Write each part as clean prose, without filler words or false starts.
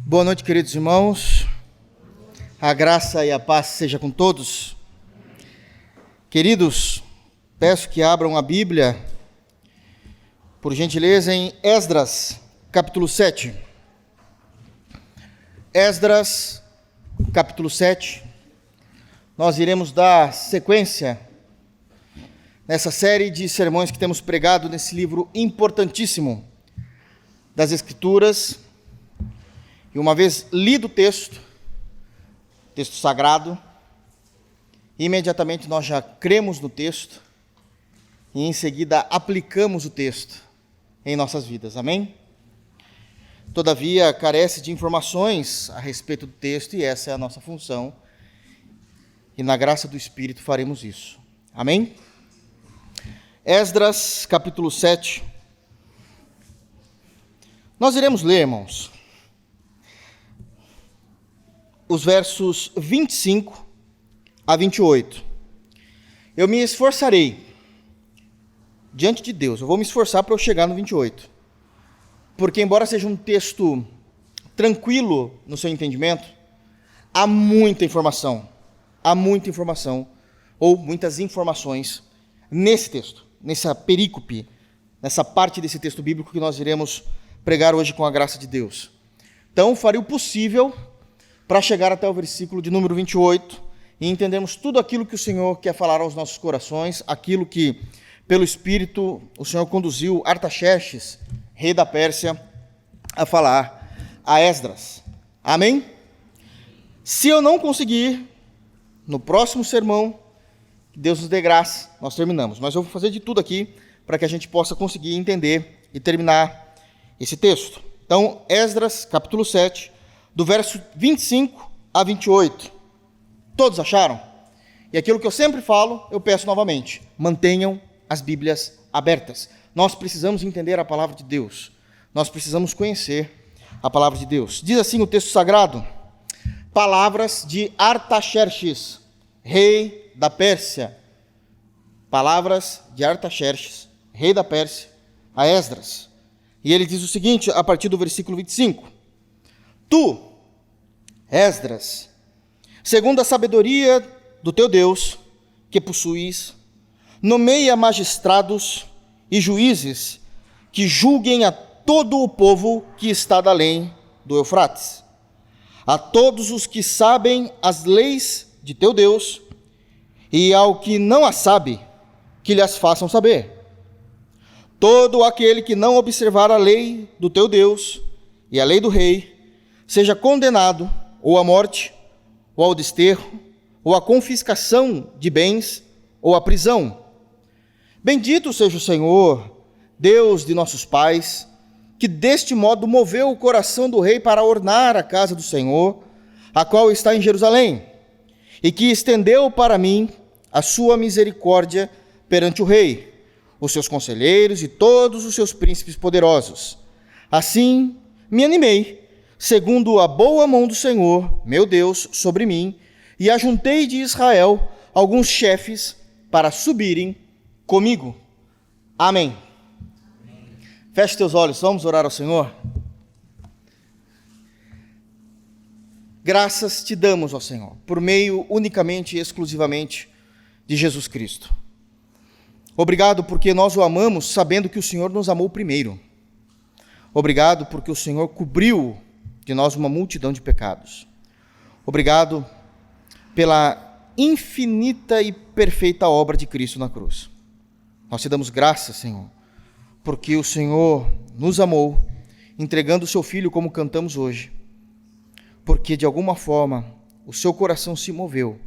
Boa noite, queridos irmãos. A graça e a paz seja com todos. Queridos, peço que abram a Bíblia, por gentileza, em Esdras, capítulo 7. Esdras, capítulo 7. Nós iremos dar sequência nessa série de sermões que temos pregado nesse livro importantíssimo das Escrituras. E uma vez lido o texto sagrado, imediatamente nós já cremos no texto e em seguida aplicamos o texto em nossas vidas, amém? Todavia, carece de informações a respeito do texto e essa é a nossa função. E na graça do Espírito faremos isso, amém? Esdras, capítulo 7. Nós iremos ler, irmãos, os versos 25 a 28. Eu me esforçarei, diante de Deus, eu vou me esforçar para eu chegar no 28. Porque, embora seja um texto tranquilo no seu entendimento, há muita informação, ou muitas informações nesse texto, nessa perícope, nessa parte desse texto bíblico que nós iremos pregar hoje com a graça de Deus. Então, farei o possível para chegar até o versículo de número 28 e entendermos tudo aquilo que o Senhor quer falar aos nossos corações, aquilo que, pelo Espírito, o Senhor conduziu Artaxerxes, rei da Pérsia, a falar a Esdras. Amém? Se eu não conseguir, no próximo sermão, que Deus nos dê graça, nós terminamos. Mas eu vou fazer de tudo aqui para que a gente possa conseguir entender e terminar esse texto. Então, Esdras, capítulo 7, do verso 25 a 28. Todos acharam? E aquilo que eu sempre falo, eu peço novamente. Mantenham as Bíblias abertas. Nós precisamos entender a palavra de Deus. Nós precisamos conhecer a palavra de Deus. Diz assim o texto sagrado: palavras de Artaxerxes, rei da Pérsia. Palavras de Artaxerxes, rei da Pérsia, a Esdras. E ele diz o seguinte, a partir do versículo 25. Tu, Esdras, segundo a sabedoria do teu Deus, que possuis, nomeia magistrados e juízes que julguem a todo o povo que está da além do Eufrates, a todos os que sabem as leis de teu Deus, e ao que não as sabe, que lhes façam saber. Todo aquele que não observar a lei do teu Deus e a lei do rei, seja condenado ou à morte, ou ao desterro, ou à confiscação de bens, ou à prisão. Bendito seja o Senhor, Deus de nossos pais, que deste modo moveu o coração do rei para ornar a casa do Senhor, a qual está em Jerusalém, e que estendeu para mim a sua misericórdia perante o rei, os seus conselheiros e todos os seus príncipes poderosos. Assim me animei, segundo a boa mão do Senhor, meu Deus, sobre mim, e ajuntei de Israel alguns chefes para subirem comigo. Amém. Feche teus olhos, vamos orar ao Senhor. Graças te damos, ó Senhor, por meio unicamente e exclusivamente de Jesus Cristo. Obrigado porque nós o amamos sabendo que o Senhor nos amou primeiro. Obrigado porque o Senhor cobriu de nós uma multidão de pecados. Obrigado pela infinita e perfeita obra de Cristo na cruz. Nós te damos graças, Senhor, porque o Senhor nos amou, entregando o seu Filho como cantamos hoje, porque de alguma forma o seu coração se moveu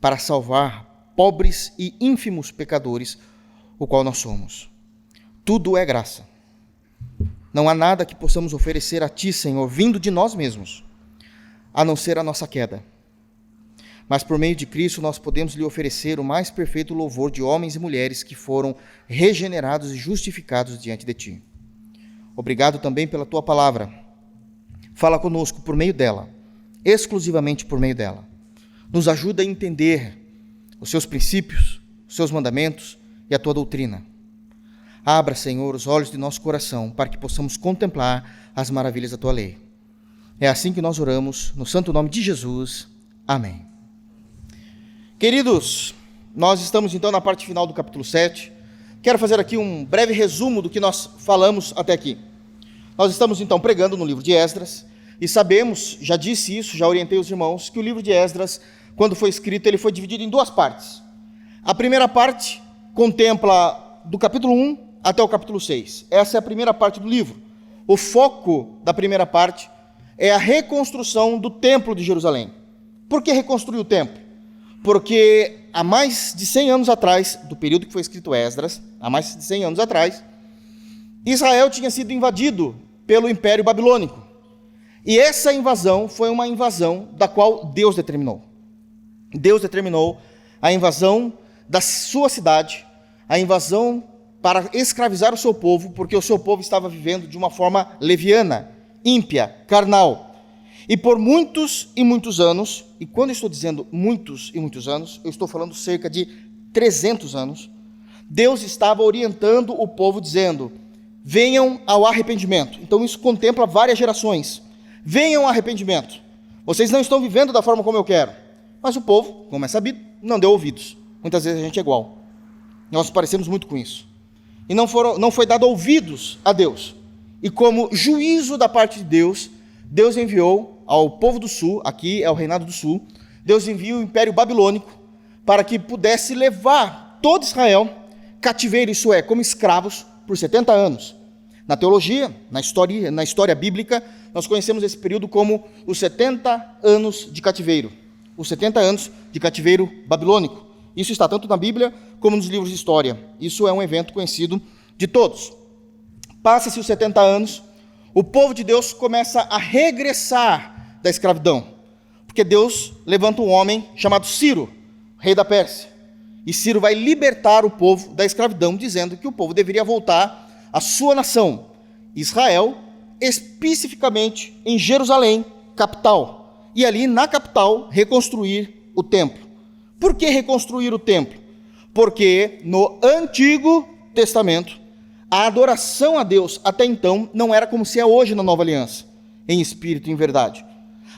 para salvar pobres e ínfimos pecadores, o qual nós somos. Tudo é graça. Não há nada que possamos oferecer a Ti, Senhor, vindo de nós mesmos, a não ser a nossa queda. Mas por meio de Cristo nós podemos lhe oferecer o mais perfeito louvor de homens e mulheres que foram regenerados e justificados diante de Ti. Obrigado também pela Tua palavra. Fala conosco por meio dela, exclusivamente por meio dela. Nos ajuda a entender os Seus princípios, os Seus mandamentos e a Tua doutrina. Abra, Senhor, os olhos de nosso coração para que possamos contemplar as maravilhas da Tua lei. É assim que nós oramos, no santo nome de Jesus. Amém. Queridos, nós estamos então na parte final do capítulo 7. Quero fazer aqui um breve resumo do que nós falamos até aqui. Nós estamos então pregando no livro de Esdras, e sabemos, já disse isso, já orientei os irmãos, que o livro de Esdras, quando foi escrito, ele foi dividido em duas partes. A primeira parte contempla do capítulo 1 até o capítulo 6. Essa é a primeira parte do livro. O foco da primeira parte é a reconstrução do templo de Jerusalém. Por que reconstruir o templo? Porque há mais de 100 anos atrás, do período que foi escrito Esdras, há mais de 100 anos atrás, Israel tinha sido invadido pelo Império Babilônico. E essa invasão foi uma invasão da qual Deus determinou. Deus determinou a invasão da sua cidade, a invasão para escravizar o seu povo, porque o seu povo estava vivendo de uma forma leviana, ímpia, carnal. E por muitos e muitos anos, e quando eu estou dizendo muitos e muitos anos, eu estou falando cerca de 300 anos, Deus estava orientando o povo dizendo: venham ao arrependimento. Então isso contempla várias gerações. Venham ao arrependimento. Vocês não estão vivendo da forma como eu quero. Mas o povo, como é sabido, não deu ouvidos. Muitas vezes a gente é igual. Nós parecemos muito com isso. E não foi dado ouvidos a Deus. E como juízo da parte de Deus, Deus enviou ao povo do sul, aqui é o reinado do sul, Deus enviou o Império Babilônico para que pudesse levar todo Israel cativeiro, isso é, como escravos, por 70 anos. Na teologia, na história bíblica, nós conhecemos esse período como os 70 anos de cativeiro. Os 70 anos de cativeiro babilônico. Isso está tanto na Bíblia como nos livros de história. Isso é um evento conhecido de todos. Passa-se os 70 anos, o povo de Deus começa a regressar da escravidão. Porque Deus levanta um homem chamado Ciro, rei da Pérsia. E Ciro vai libertar o povo da escravidão, dizendo que o povo deveria voltar à sua nação, Israel, especificamente em Jerusalém, capital. E ali na capital reconstruir o templo. Por que reconstruir o templo? Porque no Antigo Testamento, a adoração a Deus até então não era como se é hoje na Nova Aliança, em espírito e em verdade.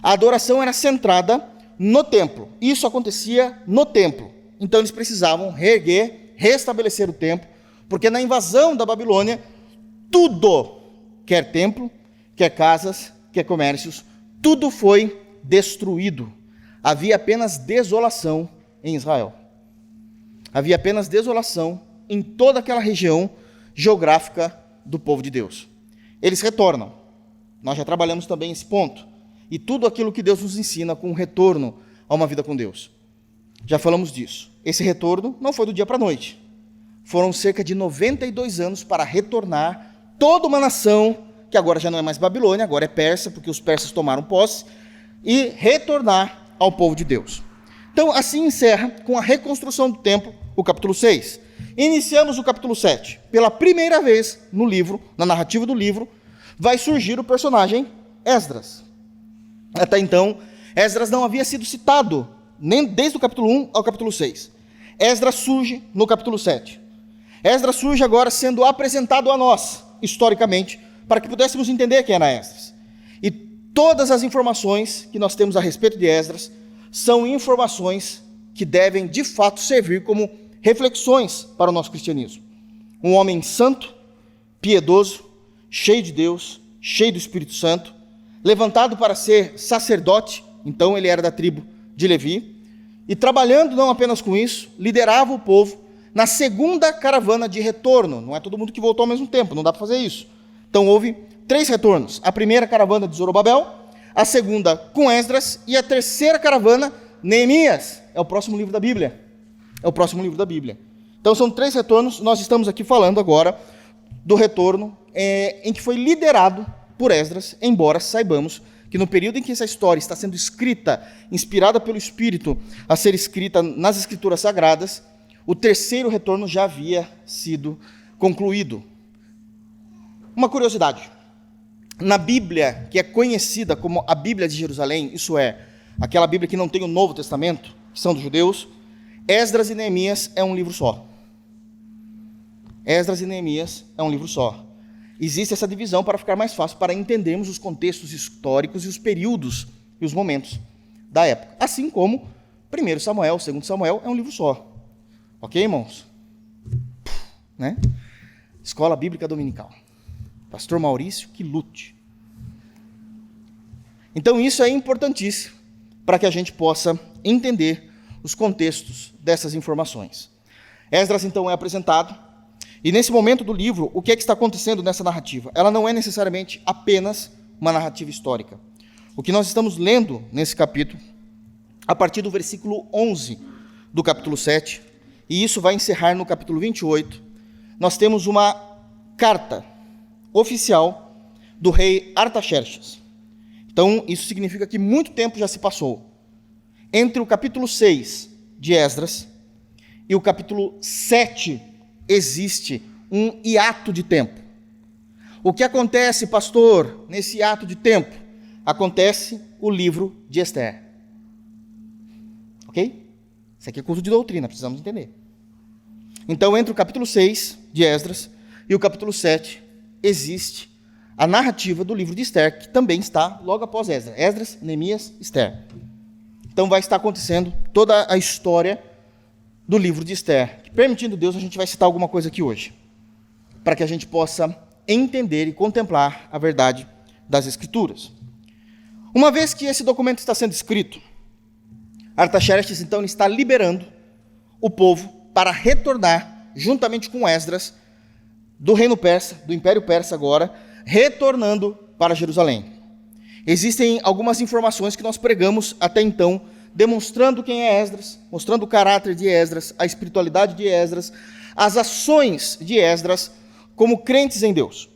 A adoração era centrada no templo. Isso acontecia no templo. Então eles precisavam reerguer, restabelecer o templo, porque na invasão da Babilônia, tudo, quer templo, quer casas, quer comércios, tudo foi destruído. Havia apenas desolação em Israel. Havia apenas desolação em toda aquela região geográfica do povo de Deus. Eles retornam. Nós já trabalhamos também esse ponto. E tudo aquilo que Deus nos ensina com o retorno a uma vida com Deus. Já falamos disso. Esse retorno não foi do dia para a noite. Foram cerca de 92 anos para retornar toda uma nação, que agora já não é mais Babilônia, agora é Pérsia, porque os persas tomaram posse, e retornar ao povo de Deus. Então, assim encerra com a reconstrução do templo, o capítulo 6. Iniciamos o capítulo 7. Pela primeira vez no livro, na narrativa do livro, vai surgir o personagem Esdras. Até então, Esdras não havia sido citado, nem desde o capítulo 1 ao capítulo 6. Esdras surge no capítulo 7. Esdras surge agora sendo apresentado a nós, historicamente, para que pudéssemos entender quem era Esdras. E todas as informações que nós temos a respeito de Esdras são informações que devem, de fato, servir como reflexões para o nosso cristianismo. Um homem santo, piedoso, cheio de Deus, cheio do Espírito Santo, levantado para ser sacerdote, então ele era da tribo de Levi, e trabalhando não apenas com isso, liderava o povo na segunda caravana de retorno. Não é todo mundo que voltou ao mesmo tempo, não dá para fazer isso. Então houve 3 retornos. A primeira caravana de Zorobabel, a segunda com Esdras e a terceira caravana, Neemias. É o próximo livro da Bíblia. É o próximo livro da Bíblia. Então são 3 retornos. Nós estamos aqui falando agora do retorno em que foi liderado por Esdras, embora saibamos que no período em que essa história está sendo escrita, inspirada pelo Espírito a ser escrita nas Escrituras Sagradas, o terceiro retorno já havia sido concluído. Uma curiosidade. Na Bíblia, que é conhecida como a Bíblia de Jerusalém, isso é, aquela Bíblia que não tem o Novo Testamento, que são dos judeus, Esdras e Neemias é um livro só. Esdras e Neemias é um livro só. existe essa divisão para ficar mais fácil para entendermos os contextos históricos e os períodos e os momentos da época. Assim como 1 Samuel, 2 Samuel é um livro só. Ok, irmãos? Né? Escola Bíblica Dominical. Pastor Maurício, que lute. Então isso é importantíssimo para que a gente possa entender os contextos dessas informações. Esdras então é apresentado, e nesse momento do livro, o que é que está acontecendo nessa narrativa? Ela não é necessariamente apenas uma narrativa histórica. O que nós estamos lendo nesse capítulo, a partir do versículo 11 do capítulo 7, e isso vai encerrar no capítulo 28, nós temos uma carta oficial do rei Artaxerxes. Então, isso significa que muito tempo já se passou entre o capítulo 6 de Esdras e o capítulo 7 existe um hiato de tempo. O que acontece, pastor, nesse hiato de tempo? Acontece o livro de Esther. Ok? Isso aqui é curso de doutrina, precisamos entender. Então, entre o capítulo 6 de Esdras e o capítulo 7, existe a narrativa do livro de Esther, que também está logo após Esdras. Esdras, Neemias, Esther. Então vai estar acontecendo toda a história do livro de Esther, que, permitindo Deus, a gente vai citar alguma coisa aqui hoje, para que a gente possa entender e contemplar a verdade das Escrituras. Uma vez que esse documento está sendo escrito, Artaxerxes então está liberando o povo para retornar, juntamente com Esdras, do reino persa, do Império Persa agora, retornando para Jerusalém. Existem algumas informações que nós pregamos até então, demonstrando quem é Esdras, mostrando o caráter de Esdras, a espiritualidade de Esdras, as ações de Esdras como crentes em Deus.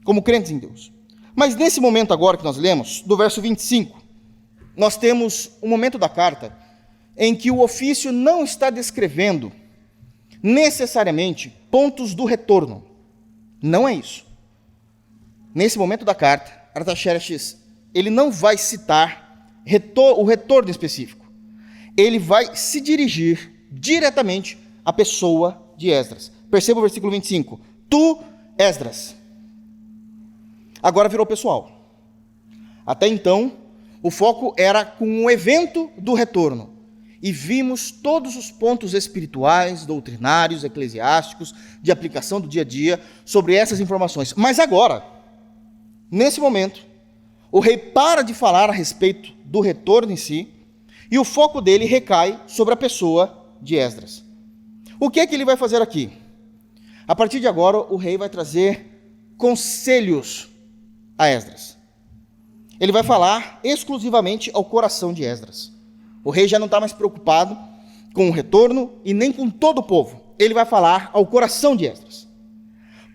Como crentes em Deus. Mas nesse momento agora que nós lemos, do verso 25, nós temos um momento da carta em que o ofício não está descrevendo necessariamente pontos do retorno. Não é isso. Nesse momento da carta, Artaxerxes, ele não vai citar o retorno específico. Ele vai se dirigir diretamente à pessoa de Esdras. Perceba o versículo 25. Tu, Esdras. Agora virou pessoal. Até então, o foco era com o evento do retorno. E vimos todos os pontos espirituais, doutrinários, eclesiásticos, de aplicação do dia a dia, sobre essas informações. Mas agora, nesse momento, o rei para de falar a respeito do retorno em si, e o foco dele recai sobre a pessoa de Esdras. O que é que ele vai fazer aqui? A partir de agora, o rei vai trazer conselhos a Esdras. Ele vai falar exclusivamente ao coração de Esdras. O rei já não está mais preocupado com o retorno e nem com todo o povo. Ele vai falar ao coração de Esdras.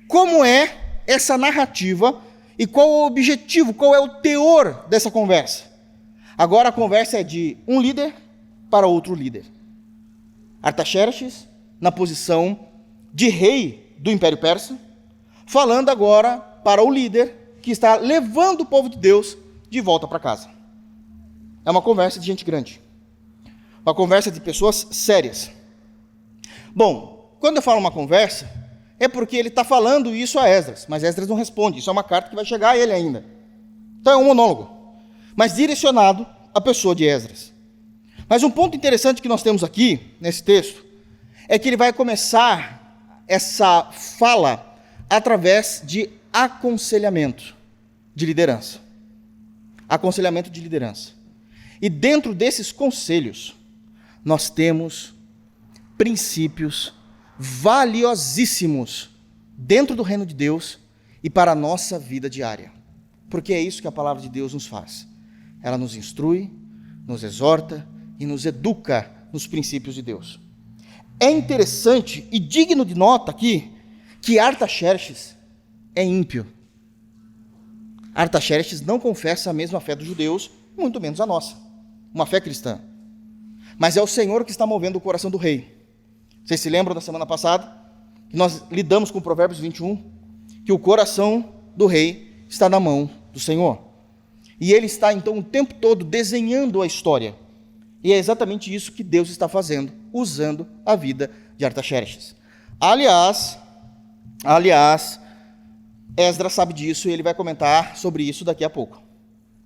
Como é essa narrativa e qual o objetivo, qual é o teor dessa conversa? Agora a conversa é de um líder para outro líder. Artaxerxes, na posição de rei do Império Persa, falando agora para o líder que está levando o povo de Deus de volta para casa. É uma conversa de gente grande. Uma conversa de pessoas sérias. Bom, quando eu falo uma conversa, é porque ele está falando isso a Esdras, mas Esdras não responde. Isso é uma carta que vai chegar a ele ainda. Então é um monólogo, mas direcionado à pessoa de Esdras. Mas um ponto interessante que nós temos aqui, nesse texto, é que ele vai começar essa fala através de aconselhamento de liderança. Aconselhamento de liderança. E dentro desses conselhos, nós temos princípios valiosíssimos dentro do reino de Deus e para a nossa vida diária. Porque é isso que a palavra de Deus nos faz. Ela nos instrui, nos exorta e nos educa nos princípios de Deus. É interessante e digno de nota aqui que Artaxerxes é ímpio. Artaxerxes não confessa a mesma fé dos judeus, muito menos a nossa, uma fé cristã. Mas é o Senhor que está movendo o coração do rei. Vocês se lembram da semana passada? Que nós lidamos com Provérbios 21, que o coração do rei está na mão do Senhor. E ele está então o tempo todo desenhando a história. E é exatamente isso que Deus está fazendo, usando a vida de Artaxerxes. Aliás, Esdras sabe disso e ele vai comentar sobre isso daqui a pouco,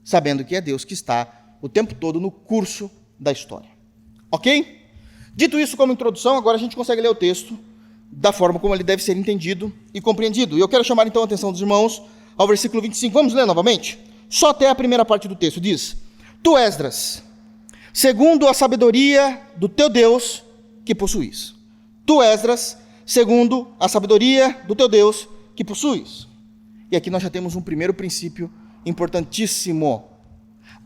sabendo que é Deus que está o tempo todo no curso da história. Ok? Dito isso como introdução, agora a gente consegue ler o texto da forma como ele deve ser entendido e compreendido. E eu quero chamar então a atenção dos irmãos ao versículo 25. Vamos ler novamente? Só até a primeira parte do texto. Diz: Tu, Esdras, segundo a sabedoria do teu Deus que possuis. Tu, Esdras, segundo a sabedoria do teu Deus que possuis. E aqui nós já temos um primeiro princípio importantíssimo: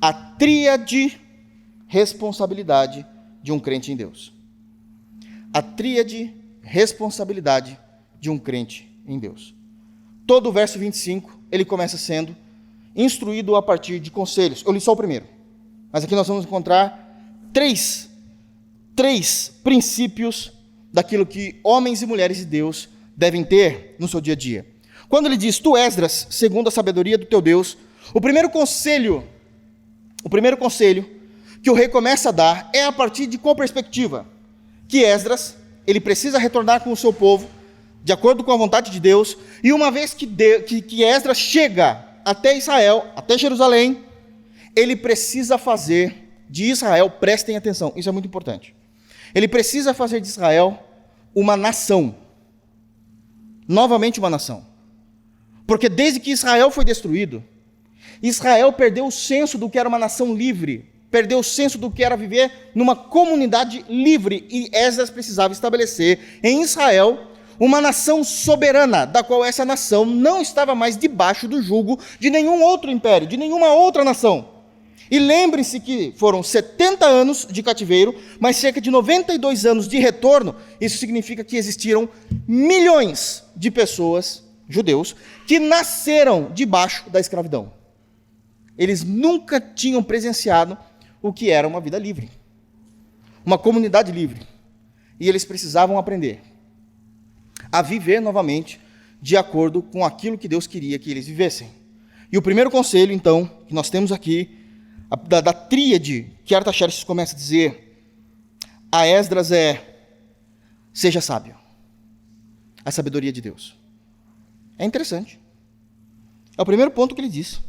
a tríade responsabilidade de um crente em Deus. A tríade responsabilidade de um crente em Deus. Todo o verso 25, ele começa sendo instruído a partir de conselhos. Eu li só o primeiro, mas aqui nós vamos encontrar três princípios daquilo que homens e mulheres de Deus devem ter no seu dia a dia. Quando ele diz, tu, Esdras, segundo a sabedoria do teu Deus, o primeiro conselho que o rei começa a dar é a partir de qual perspectiva? Que Esdras, ele precisa retornar com o seu povo, de acordo com a vontade de Deus, e uma vez que Esdras chega até Israel, até Jerusalém, ele precisa fazer de Israel, prestem atenção, isso é muito importante, ele precisa fazer de Israel uma nação, novamente uma nação. Porque desde que Israel foi destruído, Israel perdeu o senso do que era uma nação livre, perdeu o senso do que era viver numa comunidade livre, e Esdras precisava estabelecer em Israel uma nação soberana, da qual essa nação não estava mais debaixo do jugo de nenhum outro império, de nenhuma outra nação. E lembrem-se que foram 70 anos de cativeiro, mas cerca de 92 anos de retorno. Isso significa que existiram milhões de pessoas, judeus, que nasceram debaixo da escravidão. Eles nunca tinham presenciado o que era uma vida livre, uma comunidade livre. E eles precisavam aprender a viver novamente de acordo com aquilo que Deus queria que eles vivessem. E o primeiro conselho, então, que nós temos aqui, da tríade que Artaxerxes começa a dizer a Esdras é: seja sábio. A sabedoria de Deus. É interessante. É o primeiro ponto que ele diz.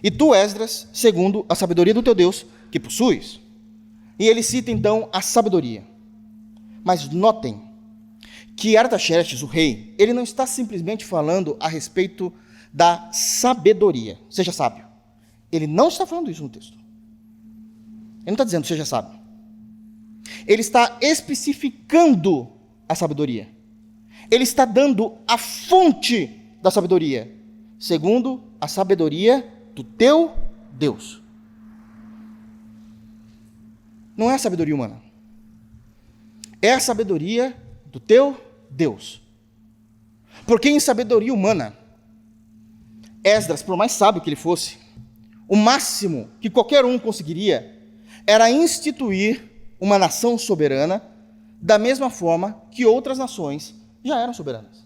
E tu, Esdras, segundo a sabedoria do teu Deus, que possuis. E ele cita então a sabedoria. Mas notem que Artaxerxes, o rei, ele não está simplesmente falando a respeito da sabedoria. Seja sábio. Ele não está falando isso no texto. Ele não está dizendo seja sábio. Ele está especificando a sabedoria. Ele está dando a fonte da sabedoria, segundo a sabedoria do teu Deus. Não é a sabedoria humana. É a sabedoria do teu Deus. Porque em sabedoria humana, Esdras, por mais sábio que ele fosse, o máximo que qualquer um conseguiria era instituir uma nação soberana da mesma forma que outras nações já eram soberanas.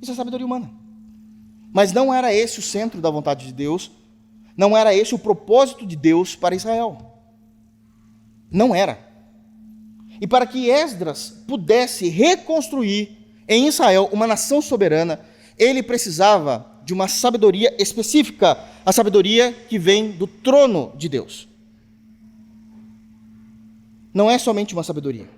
Isso é sabedoria humana. Mas não era esse o centro da vontade de Deus, não era esse o propósito de Deus para Israel. Não era. E para que Esdras pudesse reconstruir em Israel uma nação soberana, ele precisava de uma sabedoria específica, a sabedoria que vem do trono de Deus. Não é somente uma sabedoria,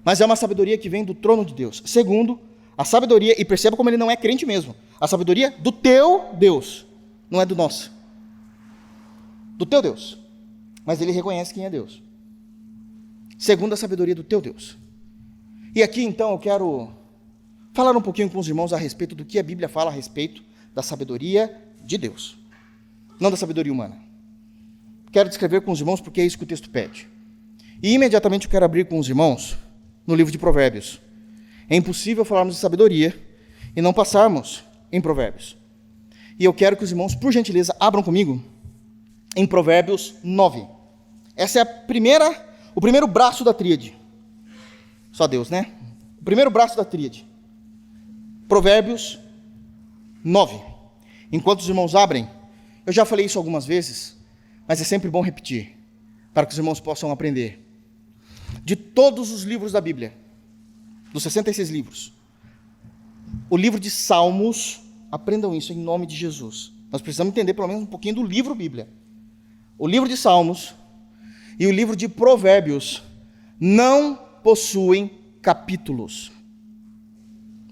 mas é uma sabedoria que vem do trono de Deus. Segundo, a sabedoria, e perceba como ele não é crente mesmo, a sabedoria do teu Deus, não é do nosso. Do teu Deus. Mas ele reconhece quem é Deus. Segundo a sabedoria do teu Deus. E aqui então eu quero falar um pouquinho com os irmãos a respeito do que a Bíblia fala a respeito da sabedoria de Deus, não da sabedoria humana. Quero descrever com os irmãos porque é isso que o texto pede. E imediatamente eu quero abrir com os irmãos no livro de Provérbios. É impossível falarmos de sabedoria e não passarmos em Provérbios. E eu quero que os irmãos, por gentileza, abram comigo em Provérbios 9. Essa é o primeiro braço da tríade. Só Deus, né? O primeiro braço da tríade. Provérbios 9. Enquanto os irmãos abrem, eu já falei isso algumas vezes, mas é sempre bom repetir, para que os irmãos possam aprender. De todos os livros da Bíblia, dos 66 livros, o livro de Salmos Aprendam isso em nome de Jesus. Nós precisamos entender pelo menos um pouquinho do livro Bíblia. O livro de Salmos e o livro de Provérbios não possuem capítulos.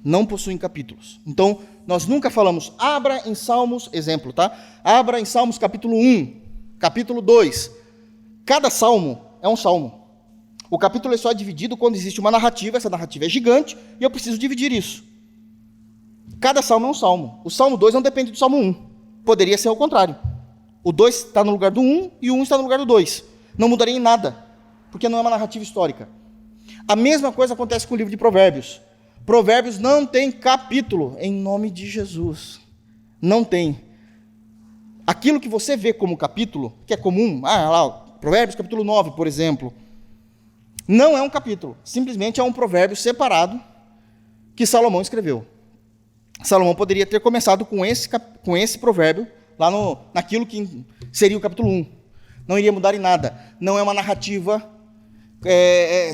Não possuem capítulos. Então, nós nunca falamos, abra em Salmos, exemplo, tá? Abra em Salmos capítulo 1, capítulo 2. Cada salmo é um salmo. O capítulo é só dividido quando existe uma narrativa, essa narrativa é gigante, e eu preciso dividir isso. Cada salmo é um salmo. O Salmo 2 não depende do Salmo 1. Poderia ser ao contrário. O 2 está no lugar do 1 e o 1 está no lugar do 2. Não mudaria em nada, porque não é uma narrativa histórica. A mesma coisa acontece com o livro de Provérbios. Provérbios não tem capítulo, em nome de Jesus. Não tem. Aquilo que você vê como capítulo, que é comum, lá, Provérbios capítulo 9, por exemplo, não é um capítulo, simplesmente é um provérbio separado que Salomão escreveu. Salomão poderia ter começado com esse provérbio, lá naquilo que seria o capítulo 1. Não iria mudar em nada. Não é uma narrativa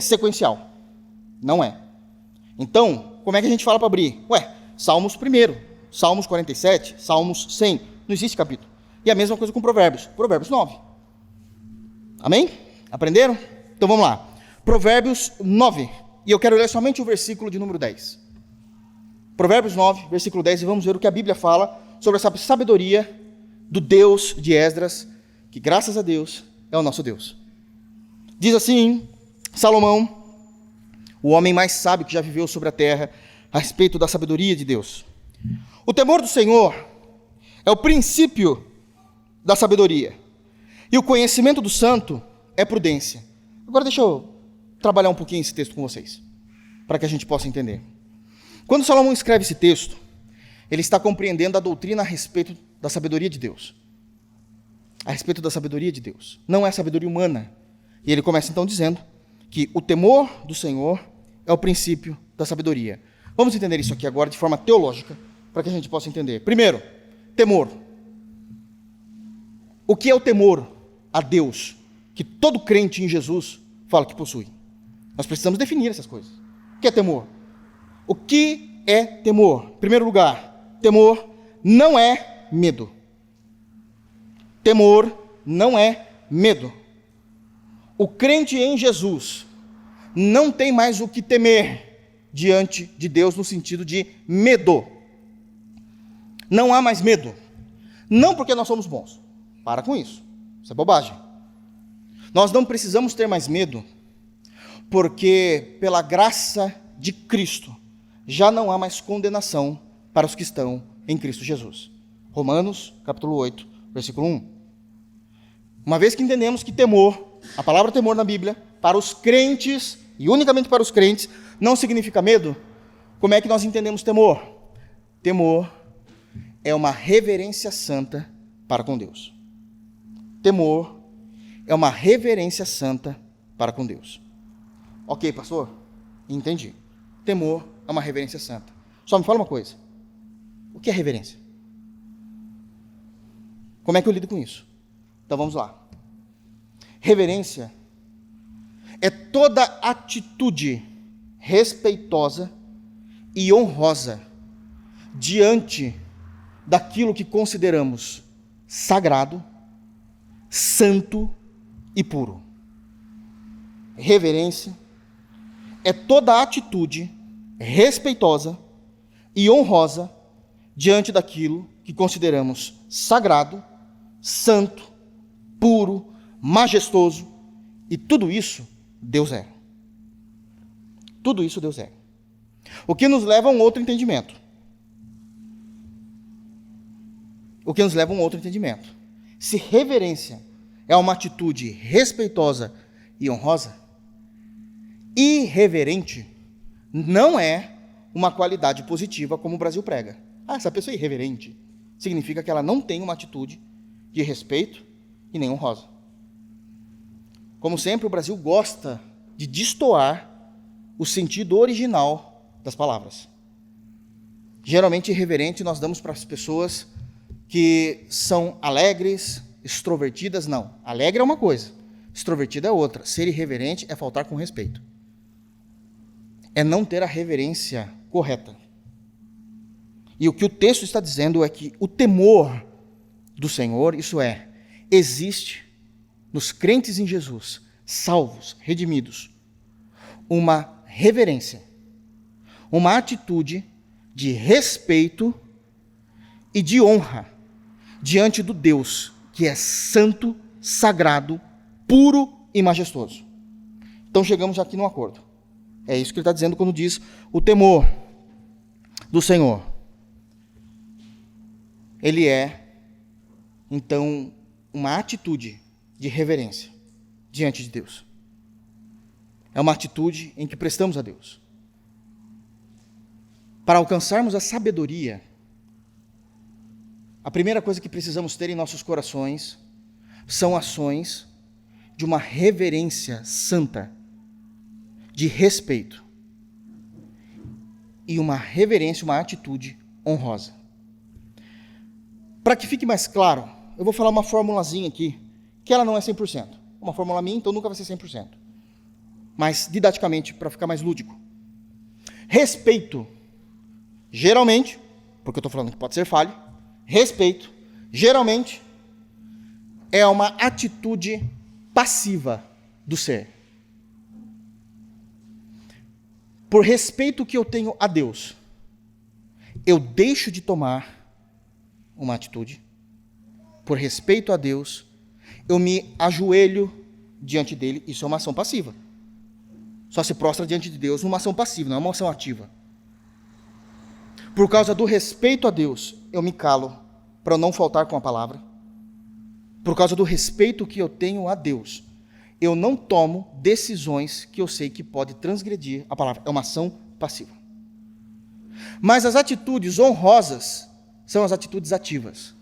sequencial. Não é. Então, como é que a gente fala para abrir? Salmos primeiro, Salmos 47, Salmos 100. Não existe capítulo. E a mesma coisa com Provérbios. Provérbios 9. Amém? Aprenderam? Então vamos lá. Provérbios 9. E eu quero ler somente o versículo de número 10. Provérbios 9, versículo 10. E vamos ver o que a Bíblia fala sobre essa sabedoria do Deus de Esdras, que graças a Deus é o nosso Deus. Diz assim, Salomão, o homem mais sábio que já viveu sobre a terra, a respeito da sabedoria de Deus. O temor do Senhor é o princípio da sabedoria, e o conhecimento do santo é prudência. Agora deixa eu trabalhar um pouquinho esse texto com vocês, para que a gente possa entender. Quando Salomão escreve esse texto, ele está compreendendo a doutrina a respeito da sabedoria de Deus. A respeito da sabedoria de Deus. Não é sabedoria humana. E ele começa então dizendo que o temor do Senhor é o princípio da sabedoria. Vamos entender isso aqui agora de forma teológica, para que a gente possa entender. Primeiro, temor. O que é o temor a Deus, que todo crente em Jesus fala que possui? Nós precisamos definir essas coisas. O que é temor? O que é temor? Em primeiro lugar, temor não é medo. Temor não é medo. O crente em Jesus não tem mais o que temer diante de Deus no sentido de medo. Não há mais medo. Não porque nós somos bons. Para com isso. Isso é bobagem. Nós não precisamos ter mais medo porque pela graça de Cristo já não há mais condenação para os que estão em Cristo Jesus. Romanos, capítulo 8, versículo 1. Uma vez que entendemos que temor, a palavra temor na Bíblia, para os crentes, e unicamente para os crentes, não significa medo, como é que nós entendemos temor? Temor é uma reverência santa para com Deus. Temor é uma reverência santa para com Deus. Ok, pastor? Entendi. Temor é uma reverência santa. Só me fala uma coisa. O que é reverência? Como é que eu lido com isso? Então vamos lá. Reverência é toda atitude respeitosa e honrosa diante daquilo que consideramos sagrado, santo e puro. Reverência é toda atitude respeitosa e honrosa diante daquilo que consideramos sagrado, santo, puro, majestoso, e tudo isso Deus é. Tudo isso Deus é. O que nos leva a um outro entendimento. O que nos leva a um outro entendimento. Se reverência é uma atitude respeitosa e honrosa, irreverente não é uma qualidade positiva como o Brasil prega. Essa pessoa é irreverente. Significa que ela não tem uma atitude de respeito e nem honrosa. Como sempre, o Brasil gosta de destoar o sentido original das palavras. Geralmente, irreverente nós damos para as pessoas que são alegres, extrovertidas. Não, alegre é uma coisa, extrovertida é outra. Ser irreverente é faltar com respeito. É não ter a reverência correta. E o que o texto está dizendo é que o temor do Senhor, isso é, existe nos crentes em Jesus, salvos, redimidos, uma reverência, uma atitude de respeito e de honra diante do Deus que é santo, sagrado, puro e majestoso. Então chegamos aqui num acordo. É isso que ele está dizendo quando diz o temor do Senhor. Ele é, então, uma atitude de reverência diante de Deus. É uma atitude em que prestamos a Deus. Para alcançarmos a sabedoria, a primeira coisa que precisamos ter em nossos corações são ações de uma reverência santa, de respeito, e uma reverência, uma atitude honrosa. Para que fique mais claro, eu vou falar uma formulazinha aqui, que ela não é 100%. Uma fórmula minha, então nunca vai ser 100%. Mas, didaticamente, para ficar mais lúdico. Respeito, geralmente, porque eu estou falando que pode ser falho, respeito, geralmente, é uma atitude passiva do ser. Por respeito que eu tenho a Deus, eu deixo de tomar uma atitude. Por respeito a Deus, eu me ajoelho diante dele. Isso é uma ação passiva. Só se prostra diante de Deus numa ação passiva, não é uma ação ativa. Por causa do respeito a Deus, eu me calo para não faltar com a palavra. Por causa do respeito que eu tenho a Deus, eu não tomo decisões que eu sei que pode transgredir a palavra. É uma ação passiva. Mas as atitudes honrosas são as atitudes ativas.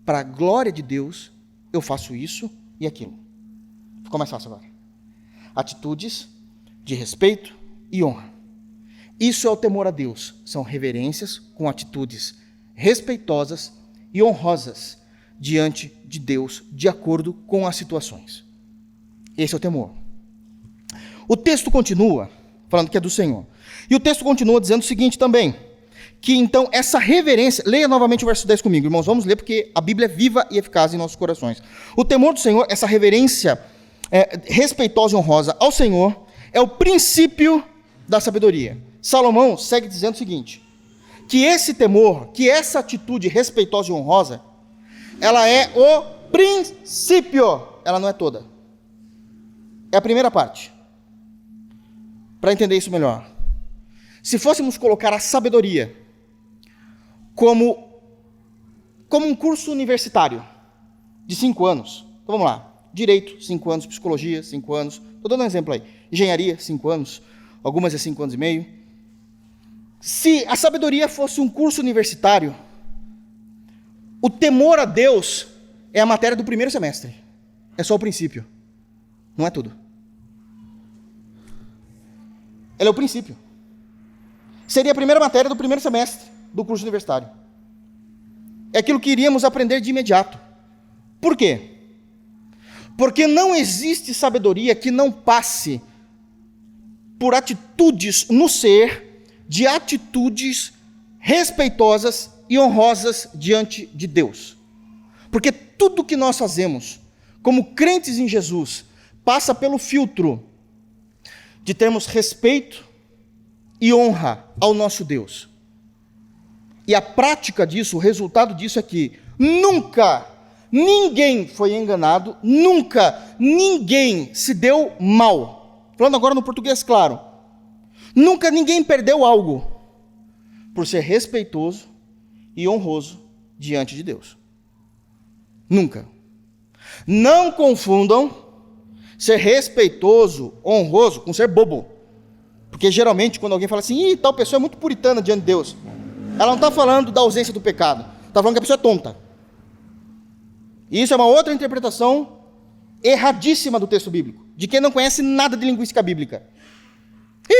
Para a glória de Deus, eu faço isso e aquilo. Ficou mais fácil agora. Atitudes de respeito e honra. Isso é o temor a Deus. São reverências com atitudes respeitosas e honrosas diante de Deus, de acordo com as situações. Esse é o temor. O texto continua falando que é do Senhor. E o texto continua dizendo o seguinte também, que então essa reverência, leia novamente o verso 10 comigo, irmãos, vamos ler porque a Bíblia é viva e eficaz em nossos corações. O temor do Senhor, essa reverência respeitosa e honrosa ao Senhor, é o princípio da sabedoria. Salomão segue dizendo o seguinte, que esse temor, que essa atitude respeitosa e honrosa, ela é o princípio, ela não é toda. É a primeira parte. Para entender isso melhor. Se fôssemos colocar a sabedoria como um curso universitário de 5 anos, então vamos lá, direito, 5 anos, psicologia, 5 anos, estou dando um exemplo aí, engenharia, 5 anos, algumas é 5 anos e meio. Se a sabedoria fosse um curso universitário, o temor a Deus é a matéria do primeiro semestre, é só o princípio, não é tudo. Ela é o princípio. Seria a primeira matéria do primeiro semestre do curso universitário. É aquilo que iríamos aprender de imediato. Por quê? Porque não existe sabedoria que não passe por atitudes no ser, de atitudes respeitosas e honrosas diante de Deus. Porque tudo que nós fazemos, como crentes em Jesus, passa pelo filtro de termos respeito e honra ao nosso Deus. E a prática disso, o resultado disso é que nunca ninguém foi enganado, nunca ninguém se deu mal. Falando agora no português claro. Nunca ninguém perdeu algo por ser respeitoso e honroso diante de Deus. Nunca. Não confundam ser respeitoso, honroso, com ser bobo. Porque geralmente quando alguém fala assim, tal pessoa é muito puritana diante de Deus, ela não está falando da ausência do pecado, está falando que a pessoa é tonta. E isso é uma outra interpretação erradíssima do texto bíblico, de quem não conhece nada de linguística bíblica.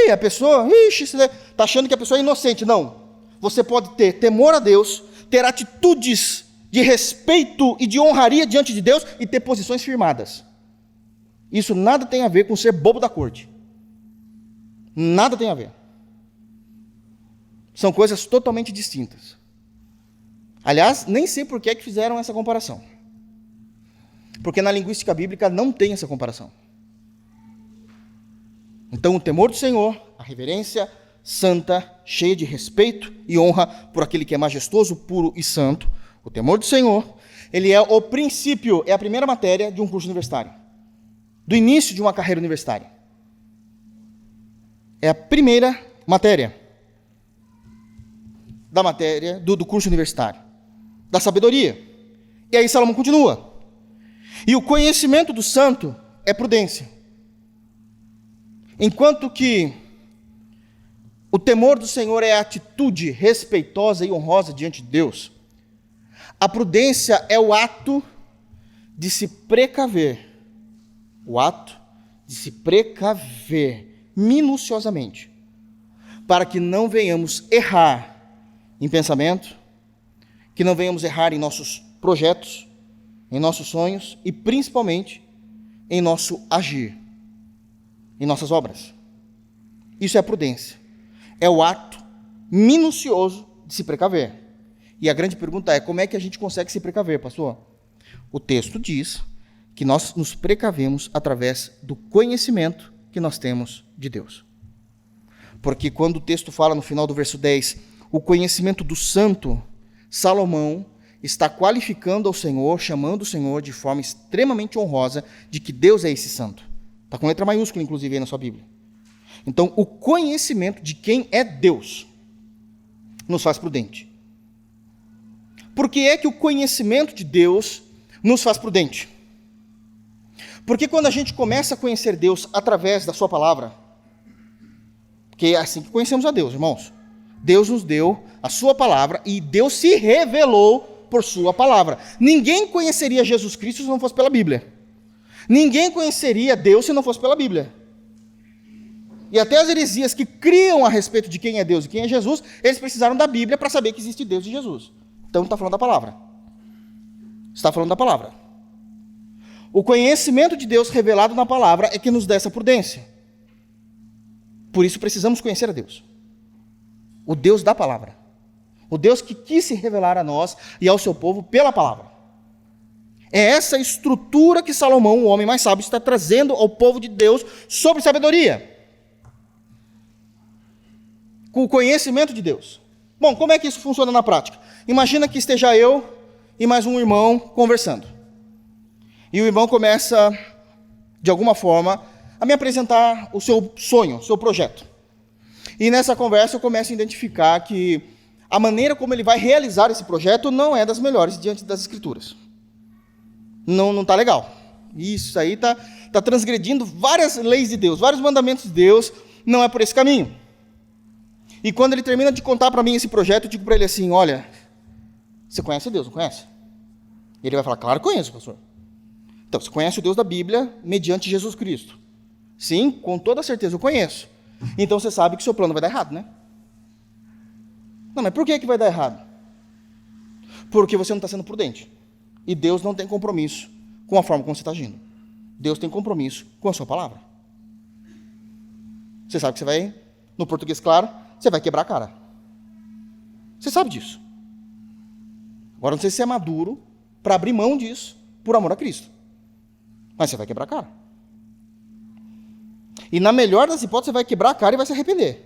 A pessoa, está achando que a pessoa é inocente. Não. Você pode ter temor a Deus, ter atitudes de respeito e de honraria diante de Deus e ter posições firmadas. Isso nada tem a ver com ser bobo da corte. Nada tem a ver. São coisas totalmente distintas. Aliás, nem sei por que é que fizeram essa comparação. Porque na linguística bíblica não tem essa comparação. Então, o temor do Senhor, a reverência santa, cheia de respeito e honra por aquele que é majestoso, puro e santo, o temor do Senhor, ele é o princípio, é a primeira matéria de um curso universitário, do início de uma carreira universitária. É a primeira matéria da matéria do curso universitário, da sabedoria. E aí Salomão continua. E o conhecimento do santo é prudência. Enquanto que o temor do Senhor é a atitude respeitosa e honrosa diante de Deus, a prudência é o ato de se precaver. O ato de se precaver minuciosamente, para que não venhamos errar em pensamento, que não venhamos errar em nossos projetos, em nossos sonhos e principalmente em nosso agir, em nossas obras. Isso é a prudência. É o ato minucioso de se precaver. E a grande pergunta é, como é que a gente consegue se precaver, pastor? O texto diz que nós nos precavemos através do conhecimento que nós temos de Deus. Porque quando o texto fala no final do verso 10, o conhecimento do santo, Salomão está qualificando ao Senhor, chamando o Senhor de forma extremamente honrosa de que Deus é esse santo. Está com letra maiúscula, inclusive, aí na sua Bíblia. Então, o conhecimento de quem é Deus nos faz prudente. Por que é que o conhecimento de Deus nos faz prudente? Porque quando a gente começa a conhecer Deus através da sua palavra, que é assim que conhecemos a Deus, irmãos. Deus nos deu a sua palavra e Deus se revelou por sua palavra. Ninguém conheceria Jesus Cristo se não fosse pela Bíblia. Ninguém conheceria Deus se não fosse pela Bíblia. E até as heresias que criam a respeito de quem é Deus e quem é Jesus, eles precisaram da Bíblia para saber que existe Deus e Jesus. Então está falando da palavra. Está falando da palavra. O conhecimento de Deus revelado na palavra é que nos dá essa prudência. Por isso precisamos conhecer a Deus. O Deus da palavra. O Deus que quis se revelar a nós e ao seu povo pela palavra. É essa estrutura que Salomão, o homem mais sábio, está trazendo ao povo de Deus sobre sabedoria. Com o conhecimento de Deus. Bom, como é que isso funciona na prática? Imagina que esteja eu e mais um irmão conversando. E o irmão começa, de alguma forma, a me apresentar o seu sonho, o seu projeto. E nessa conversa eu começo a identificar que a maneira como ele vai realizar esse projeto não é das melhores diante das Escrituras. Não está legal. Isso aí está transgredindo várias leis de Deus, vários mandamentos de Deus, não é por esse caminho. E quando ele termina de contar para mim esse projeto, eu digo para ele assim, olha, você conhece Deus, não conhece? E ele vai falar, claro que conheço, pastor. Então, você conhece o Deus da Bíblia mediante Jesus Cristo? Sim, com toda certeza eu conheço. Então você sabe que o seu plano vai dar errado, né? Não, mas por que vai dar errado? Porque você não está sendo prudente. E Deus não tem compromisso com a forma como você está agindo. Deus tem compromisso com a sua palavra. Você sabe que você vai, no português claro, você vai quebrar a cara. Você sabe disso. Agora, não sei se você é maduro para abrir mão disso por amor a Cristo. Mas você vai quebrar a cara. E na melhor das hipóteses, você vai quebrar a cara e vai se arrepender.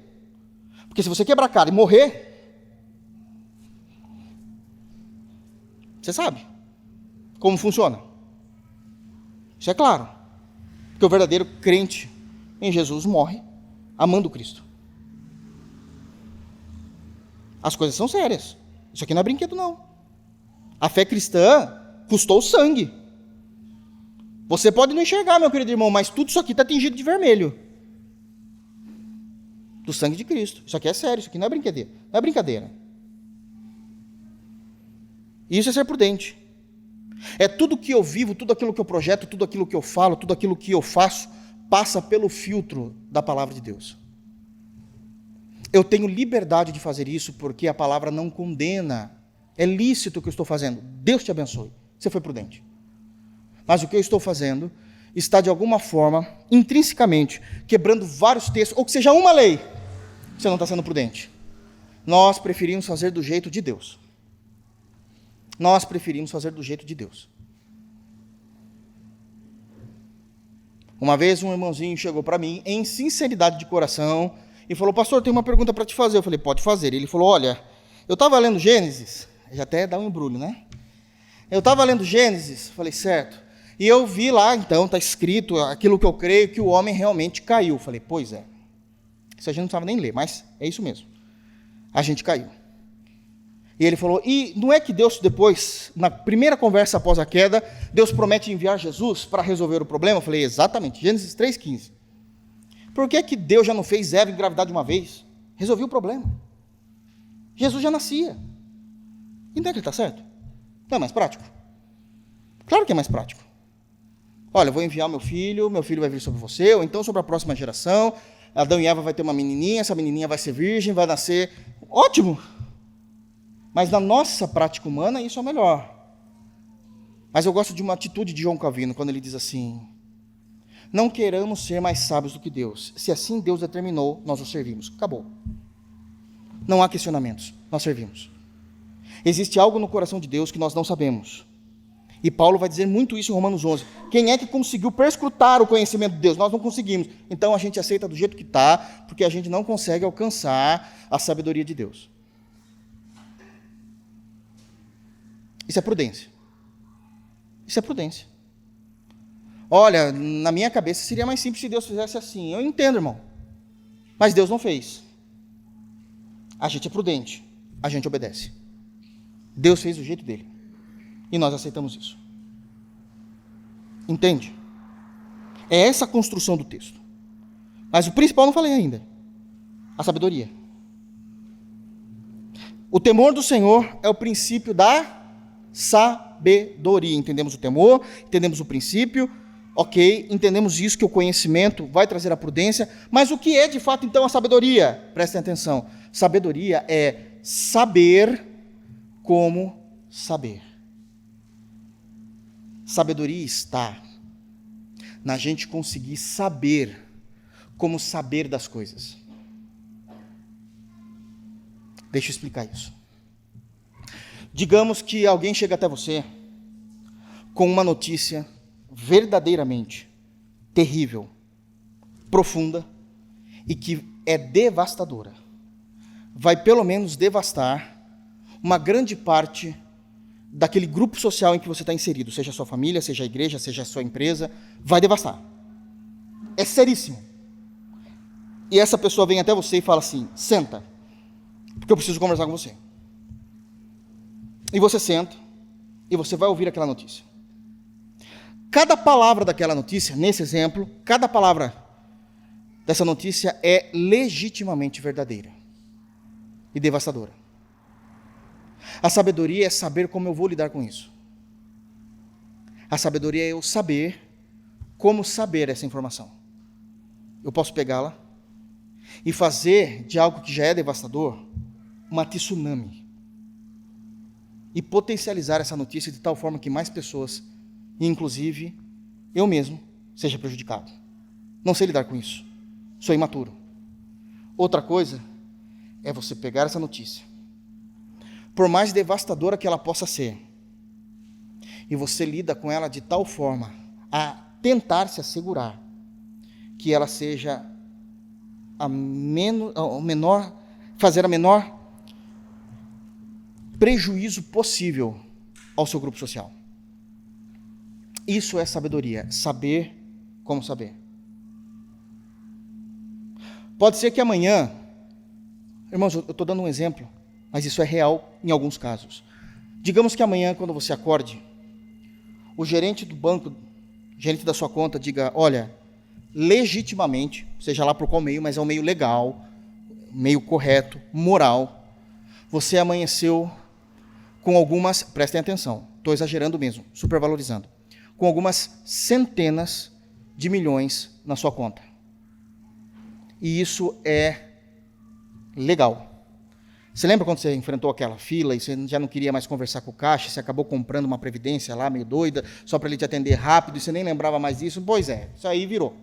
Porque se você quebrar a cara e morrer, você sabe como funciona. Isso é claro. Porque o verdadeiro crente em Jesus morre amando Cristo. As coisas são sérias. Isso aqui não é brinquedo, não. A fé cristã custou sangue. Você pode não enxergar, meu querido irmão, mas tudo isso aqui está tingido de vermelho. Do sangue de Cristo. Isso aqui é sério, isso aqui não é brincadeira. Não é brincadeira. Isso é ser prudente. É tudo que eu vivo, tudo aquilo que eu projeto, tudo aquilo que eu falo, tudo aquilo que eu faço, passa pelo filtro da palavra de Deus. Eu tenho liberdade de fazer isso porque a palavra não condena. É lícito o que eu estou fazendo. Deus te abençoe. Você foi prudente. Mas o que eu estou fazendo está, de alguma forma, intrinsecamente, quebrando vários textos, ou que seja uma lei, você não está sendo prudente. Nós preferimos fazer do jeito de Deus. Nós preferimos fazer do jeito de Deus. Uma vez um irmãozinho chegou para mim, em sinceridade de coração, e falou: pastor, tem uma pergunta para te fazer. Eu falei: pode fazer. Ele falou: olha, eu estava lendo Gênesis, já até dá um embrulho, né? Eu estava lendo Gênesis, falei: certo. E eu vi lá, então, está escrito aquilo que eu creio, que o homem realmente caiu. Falei: pois é. Isso a gente não precisava nem ler, mas é isso mesmo. A gente caiu. E ele falou: e não é que Deus depois, na primeira conversa após a queda, Deus promete enviar Jesus para resolver o problema? Eu falei: exatamente, Gênesis 3,15. Por que Deus já não fez Eva engravidar de uma vez? Resolveu o problema. Jesus já nascia. Então é que ele está certo? Não é mais prático? Claro que é mais prático. Olha, eu vou enviar meu filho vai vir sobre você, ou então sobre a próxima geração, Adão e Eva vai ter uma menininha, essa menininha vai ser virgem, vai nascer. Ótimo! Mas na nossa prática humana, isso é o melhor. Mas eu gosto de uma atitude de João Calvino, quando ele diz assim: não queramos ser mais sábios do que Deus. Se assim Deus determinou, nós o servimos. Acabou. Não há questionamentos, nós servimos. Existe algo no coração de Deus que nós não sabemos. E Paulo vai dizer muito isso em Romanos 11. Quem é que conseguiu perscrutar o conhecimento de Deus? Nós não conseguimos. Então a gente aceita do jeito que está, porque a gente não consegue alcançar a sabedoria de Deus. Isso é prudência. Isso é prudência. Olha, na minha cabeça seria mais simples se Deus fizesse assim. Eu entendo, irmão. Mas Deus não fez. A gente é prudente. A gente obedece. Deus fez do jeito dele. E nós aceitamos isso. Entende? É essa a construção do texto. Mas o principal eu não falei ainda. A sabedoria. O temor do Senhor é o princípio da sabedoria. Entendemos o temor, entendemos o princípio, ok, entendemos isso, que o conhecimento vai trazer a prudência, mas o que é de fato então a sabedoria? Prestem atenção, sabedoria é saber como saber. Sabedoria está na gente conseguir saber como saber das coisas. Deixa eu explicar isso. Digamos que alguém chega até você com uma notícia verdadeiramente terrível, profunda e que é devastadora. Vai pelo menos devastar uma grande parte daquele grupo social em que você está inserido, seja a sua família, seja a igreja, seja a sua empresa, vai devastar. É seríssimo. E essa pessoa vem até você e fala assim: senta, porque eu preciso conversar com você. E você senta, e você vai ouvir aquela notícia. Cada palavra daquela notícia, nesse exemplo, cada palavra dessa notícia é legitimamente verdadeira e devastadora. A sabedoria é saber como eu vou lidar com isso. A sabedoria é eu saber como saber essa informação. Eu posso pegá-la e fazer de algo que já é devastador uma tsunami. E potencializar essa notícia de tal forma que mais pessoas, inclusive eu mesmo, seja prejudicado. Não sei lidar com isso. Sou imaturo. Outra coisa é você pegar essa notícia, por mais devastadora que ela possa ser, e você lida com ela de tal forma a tentar se assegurar que ela seja fazer a menor prejuízo possível ao seu grupo social. Isso é sabedoria, saber como saber. Pode ser que amanhã, irmãos, eu estou dando um exemplo, mas isso é real em alguns casos. Digamos que amanhã, quando você acorde, o gerente do banco, gerente da sua conta, diga: olha, legitimamente, seja lá por qual meio, mas é um meio legal, meio correto, moral, você amanheceu com algumas, prestem atenção, estou exagerando mesmo, supervalorizando, com algumas centenas de milhões na sua conta. E isso é legal. Você lembra quando você enfrentou aquela fila e você já não queria mais conversar com o caixa, você acabou comprando uma previdência lá meio doida, só para ele te atender rápido, e você nem lembrava mais disso? Pois é, isso aí virou.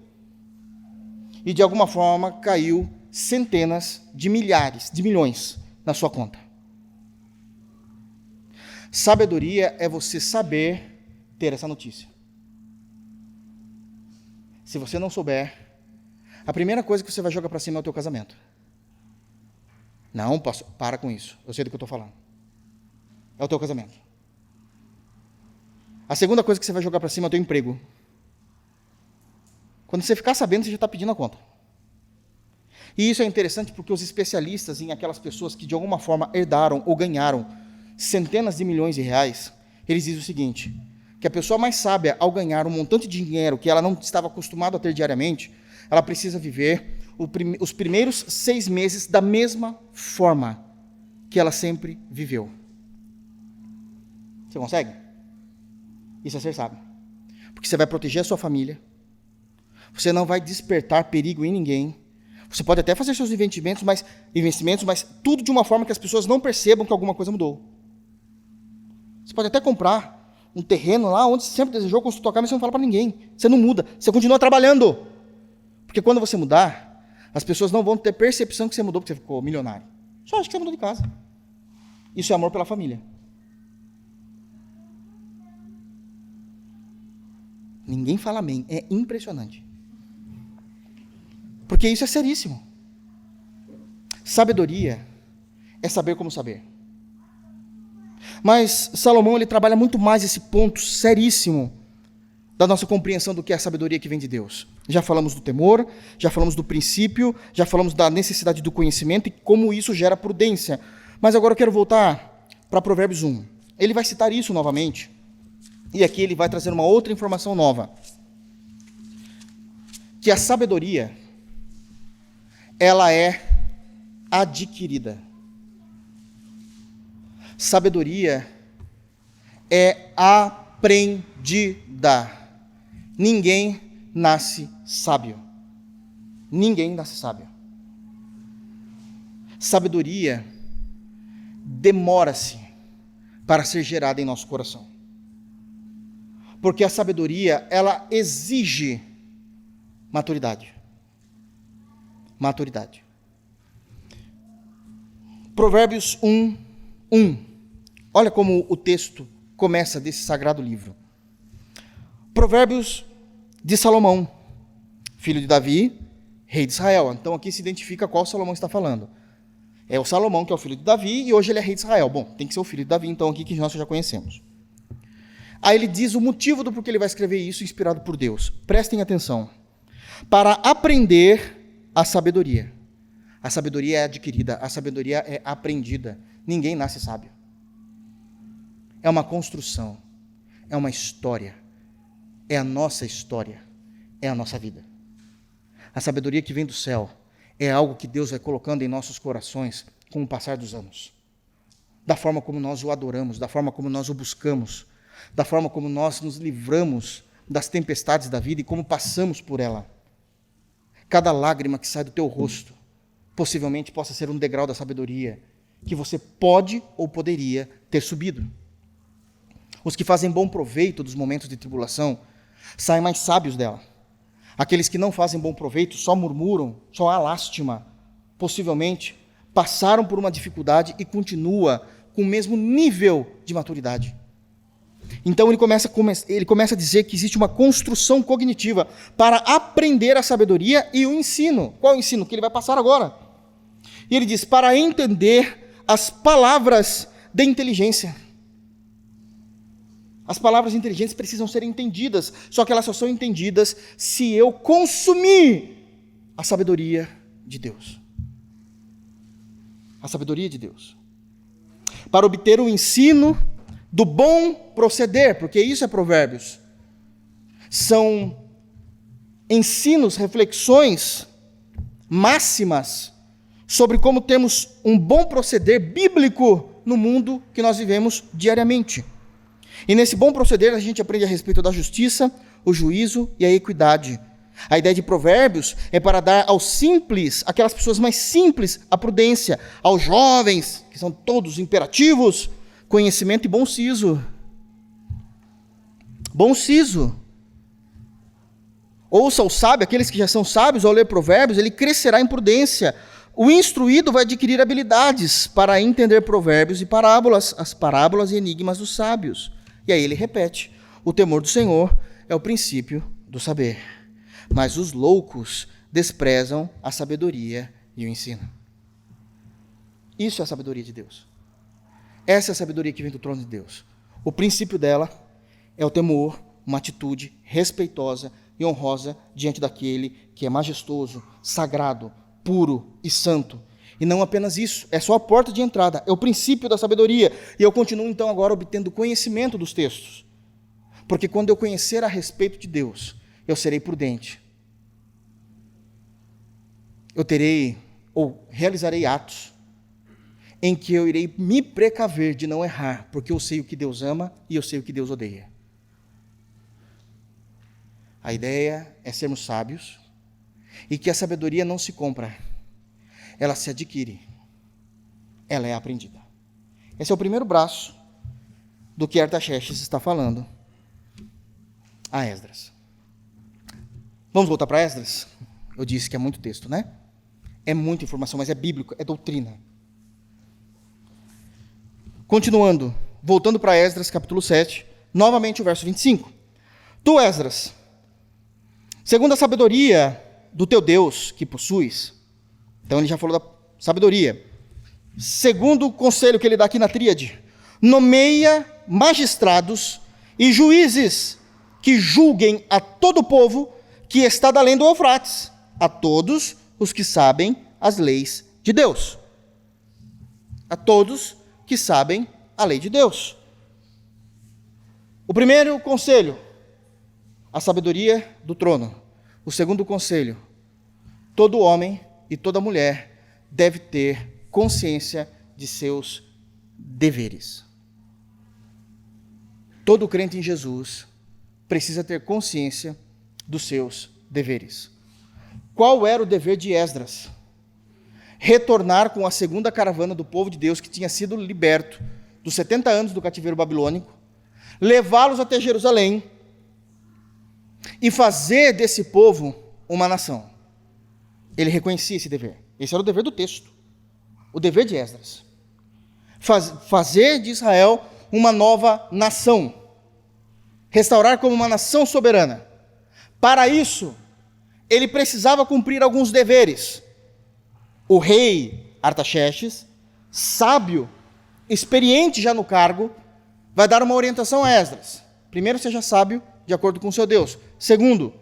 E de alguma forma caiu centenas de milhares, de milhões na sua conta. Sabedoria é você saber ter essa notícia. Se você não souber, a primeira coisa que você vai jogar para cima é o teu casamento. Não, pastor, para com isso. Eu sei do que eu estou falando. É o teu casamento. A segunda coisa que você vai jogar para cima é o teu emprego. Quando você ficar sabendo, você já está pedindo a conta. E isso é interessante porque os especialistas em aquelas pessoas que de alguma forma herdaram ou ganharam centenas de milhões de reais, eles dizem o seguinte, que a pessoa mais sábia, ao ganhar um montante de dinheiro que ela não estava acostumada a ter diariamente, ela precisa viver os primeiros 6 meses da mesma forma que ela sempre viveu. Você consegue? Isso é ser sábio. Porque você vai proteger a sua família, você não vai despertar perigo em ninguém, você pode até fazer seus investimentos, mas tudo de uma forma que as pessoas não percebam que alguma coisa mudou. Você pode até comprar um terreno lá onde você sempre desejou construir tua casa, mas você não fala para ninguém. Você não muda, você continua trabalhando. Porque quando você mudar, as pessoas não vão ter percepção que você mudou porque você ficou milionário. Só acha que você mudou de casa. Isso é amor pela família. Ninguém fala amém. É impressionante. Porque isso é seríssimo. Sabedoria é saber como saber. Mas Salomão, ele trabalha muito mais esse ponto seríssimo da nossa compreensão do que é a sabedoria que vem de Deus. Já falamos do temor, já falamos do princípio, já falamos da necessidade do conhecimento e como isso gera prudência. Mas agora eu quero voltar para Provérbios 1. Ele vai citar isso novamente. E aqui ele vai trazer uma outra informação nova. Que a sabedoria, ela é adquirida. Sabedoria é aprendida. Ninguém nasce sábio. Ninguém nasce sábio. Sabedoria demora-se para ser gerada em nosso coração. Porque a sabedoria, ela exige maturidade. Maturidade. Provérbios 1:1. Olha como o texto começa desse sagrado livro. Provérbios de Salomão, filho de Davi, rei de Israel. Então aqui se identifica qual Salomão está falando. É o Salomão que é o filho de Davi e hoje ele é rei de Israel. Bom, tem que ser o filho de Davi, então aqui que nós já conhecemos. Aí ele diz o motivo do porquê ele vai escrever isso, inspirado por Deus. Prestem atenção. Para aprender a sabedoria. A sabedoria é adquirida, a sabedoria é aprendida. Ninguém nasce sábio. É uma construção, é uma história, é a nossa história, é a nossa vida. A sabedoria que vem do céu é algo que Deus vai colocando em nossos corações com o passar dos anos. Da forma como nós o adoramos, da forma como nós o buscamos, da forma como nós nos livramos das tempestades da vida e como passamos por ela. Cada lágrima que sai do teu rosto possivelmente possa ser um degrau da sabedoria que você pode ou poderia ter subido. Os que fazem bom proveito dos momentos de tribulação saem mais sábios dela. Aqueles que não fazem bom proveito só murmuram, só há lástima. Possivelmente passaram por uma dificuldade e continua com o mesmo nível de maturidade. Então ele começa a dizer que existe uma construção cognitiva para aprender a sabedoria e o ensino. Qual é o ensino? Que ele vai passar agora. E ele diz, para entender as palavras de inteligência. As palavras inteligentes precisam ser entendidas, só que elas só são entendidas se eu consumir a sabedoria de Deus. A sabedoria de Deus. Para obter o ensino do bom proceder, porque isso é Provérbios. São ensinos, reflexões, máximas sobre como temos um bom proceder bíblico no mundo que nós vivemos diariamente. E nesse bom proceder a gente aprende a respeito da justiça, o juízo e a equidade. A ideia de Provérbios é para dar aos simples, aquelas pessoas mais simples, a prudência, aos jovens, que são todos imperativos, conhecimento e bom siso. Bom siso. Ouça o sábio, aqueles que já são sábios, ao ler Provérbios, ele crescerá em prudência, O instruído vai adquirir habilidades para entender provérbios e parábolas, as parábolas e enigmas dos sábios. E aí ele repete: o temor do Senhor é o princípio do saber, mas os loucos desprezam a sabedoria e o ensino. Isso é a sabedoria de Deus. Essa é a sabedoria que vem do trono de Deus. O princípio dela é o temor, uma atitude respeitosa e honrosa diante daquele que é majestoso, sagrado, puro e santo. E não apenas isso, é só a porta de entrada, é o princípio da sabedoria. E eu continuo então agora obtendo conhecimento dos textos. Porque quando eu conhecer a respeito de Deus, eu serei prudente. Eu terei ou realizarei atos em que eu irei me precaver de não errar, porque eu sei o que Deus ama e eu sei o que Deus odeia. A ideia é sermos sábios e que a sabedoria não se compra, ela se adquire, ela é aprendida. Esse é o primeiro braço do que Artaxerxes está falando a Esdras. Vamos voltar para Esdras? Eu disse que é muito texto, né? É muita informação, mas é bíblico, é doutrina. Continuando, voltando para Esdras, capítulo 7, novamente o verso 25. Tu, Esdras, segundo a sabedoria do teu Deus que possuis, então ele já falou da sabedoria, segundo o conselho que ele dá aqui na tríade, nomeia magistrados e juízes que julguem a todo o povo que está da além do Eufrates, a todos os que sabem as leis de Deus. A todos que sabem a lei de Deus. O primeiro conselho, a sabedoria do trono. O segundo conselho, todo homem e toda mulher deve ter consciência de seus deveres. Todo crente em Jesus precisa ter consciência dos seus deveres. Qual era o dever de Esdras? Retornar com a segunda caravana do povo de Deus que tinha sido liberto dos 70 anos do cativeiro babilônico, levá-los até Jerusalém e fazer desse povo uma nação. Ele reconhecia esse dever. Esse era o dever do texto, o dever de Esdras. Fazer de Israel uma nova nação, restaurar como uma nação soberana. Para isso, ele precisava cumprir alguns deveres. O rei Artaxerxes, sábio, experiente já no cargo, vai dar uma orientação a Esdras. Primeiro, seja sábio de acordo com o seu Deus. Segundo,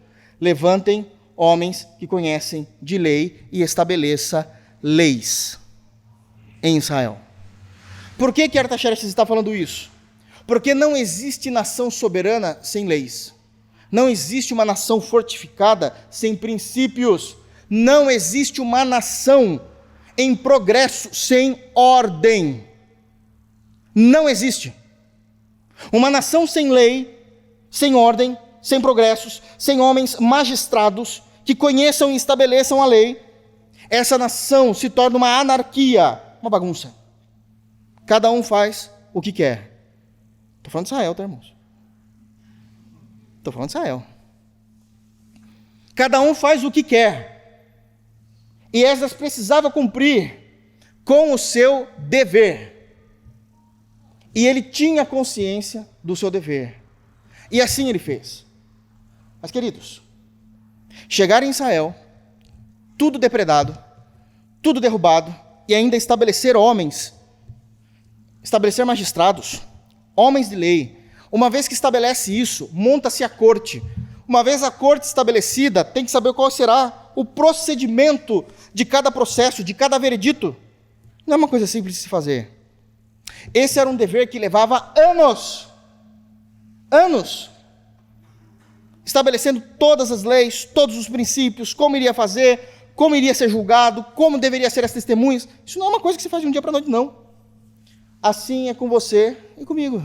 levantem homens que conhecem de lei e estabeleça leis em Israel. Por que Artaxerxes está falando isso? Porque não existe nação soberana sem leis. Não existe uma nação fortificada sem princípios. Não existe uma nação em progresso sem ordem. Não existe. Uma nação sem lei, sem ordem, sem progressos, sem homens magistrados que conheçam e estabeleçam a lei, essa nação se torna uma anarquia, uma bagunça. Cada um faz o que quer. Estou falando de Israel, tá, irmãos? Estou falando de Israel. Cada um faz o que quer. E Esdras precisava cumprir com o seu dever. E ele tinha consciência do seu dever. E assim ele fez. Mas, queridos, chegar em Israel, tudo depredado, tudo derrubado, e ainda estabelecer homens, estabelecer magistrados, homens de lei. Uma vez que estabelece isso, monta-se a corte. Uma vez a corte estabelecida, tem que saber qual será o procedimento de cada processo, de cada veredito. Não é uma coisa simples de se fazer. Esse era um dever que levava anos, estabelecendo todas as leis, todos os princípios, como iria fazer, como iria ser julgado, como deveria ser as testemunhas. Isso não é uma coisa que se faz de um dia para a noite, não. Assim é com você e comigo.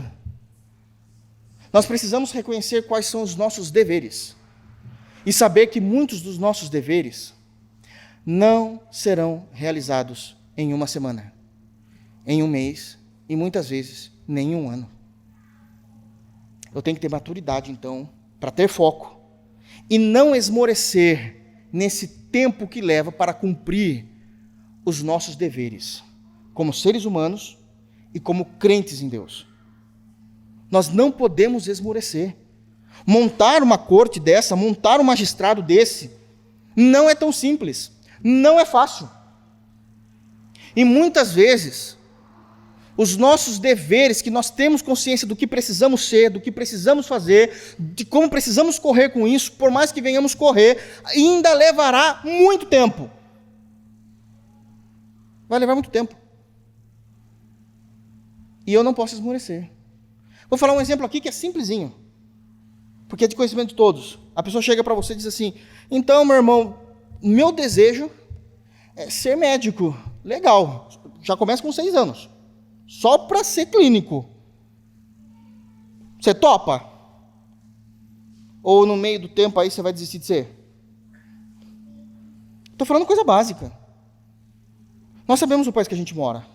Nós precisamos reconhecer quais são os nossos deveres e saber que muitos dos nossos deveres não serão realizados em uma semana, em um mês e muitas vezes nem em um ano. Eu tenho que ter maturidade, então, para ter foco e não esmorecer nesse tempo que leva para cumprir os nossos deveres, como seres humanos e como crentes em Deus. Nós não podemos esmorecer. Montar uma corte dessa, montar um magistrado desse, não é tão simples, não é fácil. E muitas vezes, os nossos deveres, que nós temos consciência do que precisamos ser, do que precisamos fazer, de como precisamos correr com isso, por mais que venhamos correr, ainda levará muito tempo. Vai levar muito tempo. E eu não posso esmorecer. Vou falar um exemplo aqui que é simplesinho, porque é de conhecimento de todos. A pessoa chega para você e diz assim: então, meu irmão, meu desejo é ser médico. Legal, já começa com 6 anos. Só para ser clínico. Você topa? Ou no meio do tempo aí você vai desistir de ser? Estou falando coisa básica. Nós sabemos o país que a gente mora.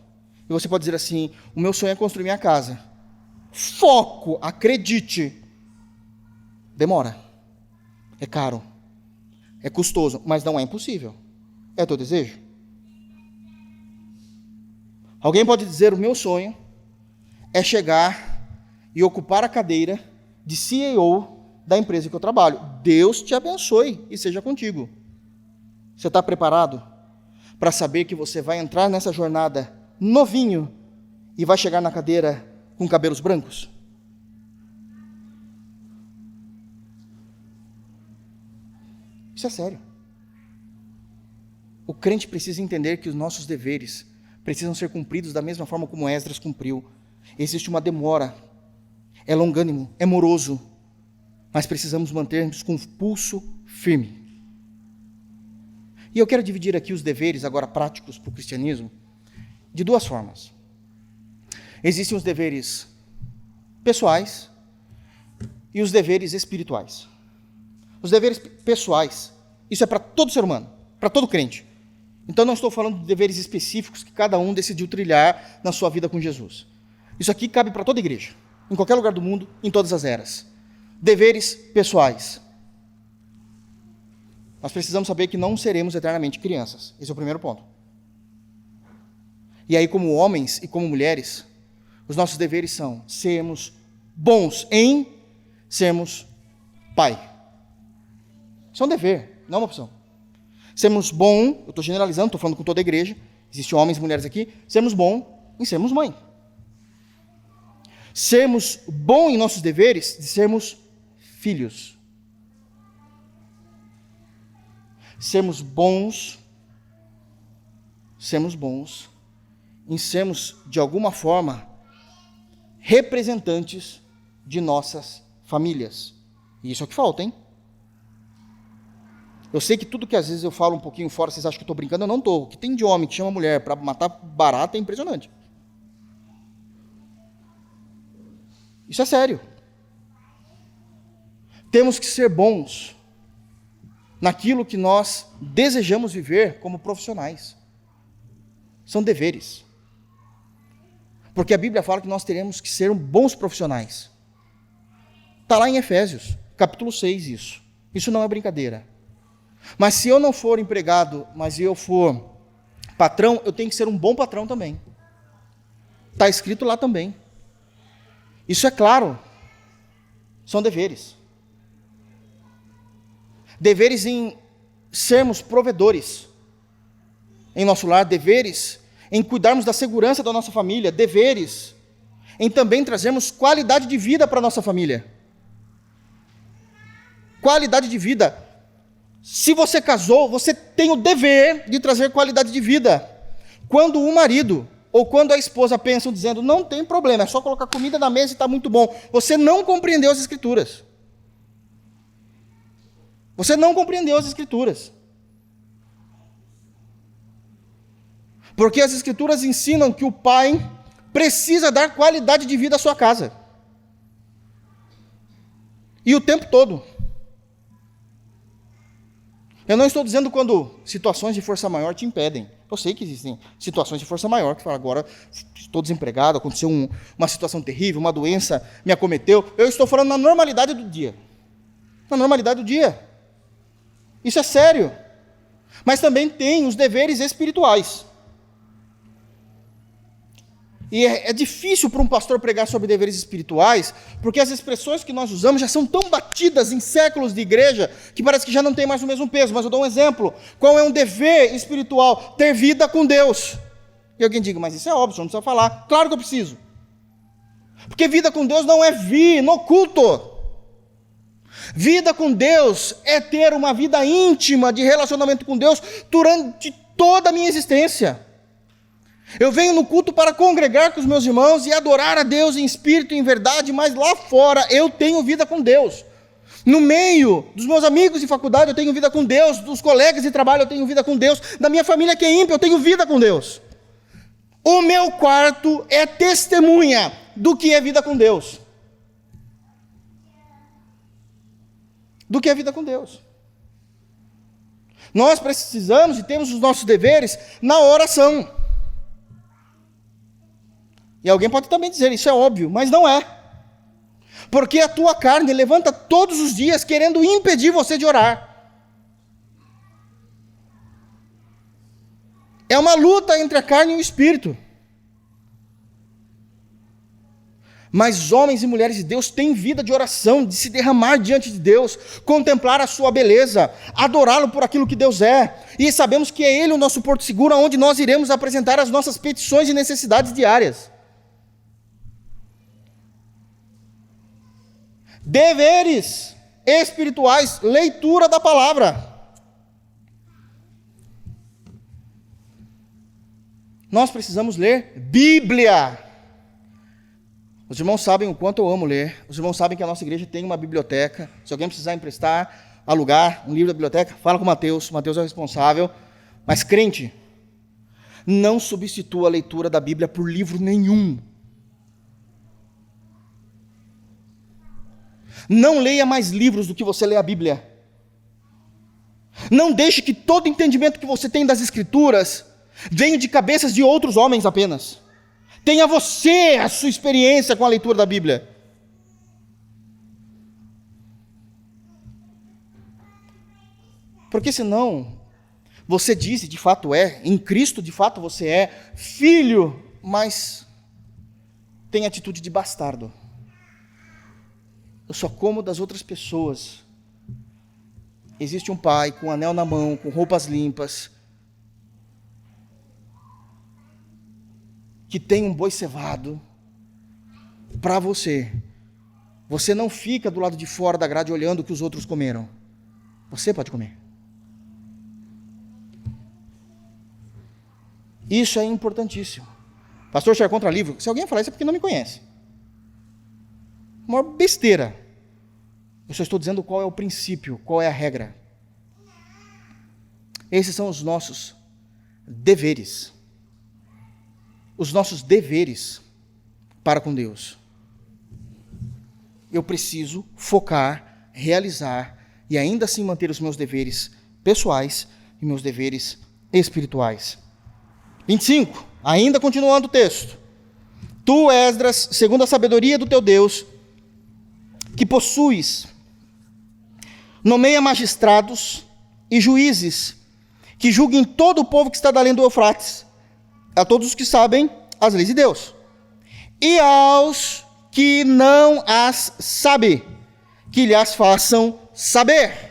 E você pode dizer assim: o meu sonho é construir minha casa. Foco, acredite. Demora. É caro. É custoso, mas não é impossível. É teu desejo? Alguém pode dizer: o meu sonho é chegar e ocupar a cadeira de CEO da empresa que eu trabalho. Deus te abençoe e seja contigo. Você está preparado para saber que você vai entrar nessa jornada novinho e vai chegar na cadeira com cabelos brancos? Isso é sério. O crente precisa entender que os nossos deveres precisam ser cumpridos da mesma forma como Esdras cumpriu. Existe uma demora, é longânimo, é moroso, mas precisamos mantermos com o pulso firme. E eu quero dividir aqui os deveres, agora práticos para o cristianismo, de 2 formas. Existem os deveres pessoais e os deveres espirituais. Os deveres pessoais, isso é para todo ser humano, para todo crente. Então não estou falando de deveres específicos que cada um decidiu trilhar na sua vida com Jesus. Isso aqui cabe para toda igreja, em qualquer lugar do mundo, em todas as eras. Deveres pessoais. Nós precisamos saber que não seremos eternamente crianças. Esse é o primeiro ponto. E aí, como homens e como mulheres, os nossos deveres são sermos bons em sermos pai. Isso é um dever, não é uma opção. Sermos bom, eu estou generalizando, estou falando com toda a igreja, existem homens e mulheres aqui, sermos bom em sermos mãe. Sermos bom em nossos deveres de sermos filhos. Sermos bons em sermos, de alguma forma, representantes de nossas famílias. E isso é o que falta, hein? Eu sei que tudo que às vezes eu falo um pouquinho fora, vocês acham que eu estou brincando, eu não estou. O que tem de homem que chama mulher para matar barata é impressionante. Isso é sério. Temos que ser bons naquilo que nós desejamos viver como profissionais. São deveres. Porque a Bíblia fala que nós teremos que ser bons profissionais. Está lá em Efésios, capítulo 6 isso. Isso não é brincadeira. Mas se eu não for empregado, mas eu for patrão, eu tenho que ser um bom patrão também. Está escrito lá também. Isso é claro. São deveres. Deveres em sermos provedores em nosso lar, deveres em cuidarmos da segurança da nossa família, deveres em também trazermos qualidade de vida para a nossa família. Qualidade de vida. Se você casou, você tem o dever de trazer qualidade de vida. Quando o marido ou quando a esposa pensam dizendo, não tem problema, é só colocar comida na mesa e está muito bom, você não compreendeu as Escrituras. Você não compreendeu as Escrituras. Porque as Escrituras ensinam que o pai precisa dar qualidade de vida à sua casa. E o tempo todo. Eu não estou dizendo quando situações de força maior te impedem. Eu sei que existem situações de força maior, que fala, agora estou desempregado, aconteceu uma situação terrível, uma doença me acometeu. Eu estou falando na normalidade do dia. Na normalidade do dia. Isso é sério. Mas também tem os deveres espirituais. E é difícil para um pastor pregar sobre deveres espirituais, porque as expressões que nós usamos já são tão batidas em séculos de igreja, que parece que já não tem mais o mesmo peso. Mas eu dou um exemplo. Qual é um dever espiritual? Ter vida com Deus. E alguém diga, mas isso é óbvio, não precisa falar. Claro que eu preciso. Porque vida com Deus não é vir no culto. Vida com Deus é ter uma vida íntima de relacionamento com Deus durante toda a minha existência. Eu venho no culto para congregar com os meus irmãos e adorar a Deus em espírito e em verdade, mas lá fora eu tenho vida com Deus. No meio dos meus amigos de faculdade eu tenho vida com Deus, dos colegas de trabalho eu tenho vida com Deus, da minha família que é ímpia eu tenho vida com Deus. O meu quarto é testemunha do que é vida com Deus. Do que é vida com Deus. Nós precisamos e temos os nossos deveres na oração. E alguém pode também dizer, isso é óbvio, mas não é. Porque a tua carne levanta todos os dias querendo impedir você de orar. É uma luta entre a carne e o espírito. Mas homens e mulheres de Deus têm vida de oração, de se derramar diante de Deus, contemplar a sua beleza, adorá-lo por aquilo que Deus é. E sabemos que é Ele o nosso porto seguro, onde nós iremos apresentar as nossas petições e necessidades diárias. Deveres espirituais, leitura da palavra. Nós precisamos ler Bíblia. Os irmãos sabem o quanto eu amo ler. Os irmãos sabem que a nossa igreja tem uma biblioteca. Se alguém precisar emprestar, alugar um livro da biblioteca, fala com o Mateus. O Mateus é o responsável. Mas crente, não substitua a leitura da Bíblia por livro nenhum. Não leia mais livros do que você lê a Bíblia. Não deixe que todo entendimento que você tem das Escrituras venha de cabeças de outros homens apenas. Tenha você a sua experiência com a leitura da Bíblia. Porque senão, você diz, e de fato é, em Cristo de fato você é, filho, mas tem atitude de bastardo. Eu só como das outras pessoas. Existe um pai com um anel na mão, com roupas limpas, que tem um boi cevado para você. Você não fica do lado de fora da grade olhando o que os outros comeram. Você pode comer. Isso é importantíssimo. Pastor, você é contra livro? Se alguém falar isso é porque não me conhece. Uma besteira. Eu só estou dizendo qual é o princípio, qual é a regra. Esses são os nossos deveres. Os nossos deveres para com Deus. Eu preciso focar, realizar e ainda assim manter os meus deveres pessoais e meus deveres espirituais. 25, ainda continuando o texto. Tu, Esdras, segundo a sabedoria do teu Deus, que possuis, nomeia magistrados e juízes, que julguem todo o povo que está da além do Eufrates, a todos os que sabem as leis de Deus, e aos que não as sabem, que lhes façam saber.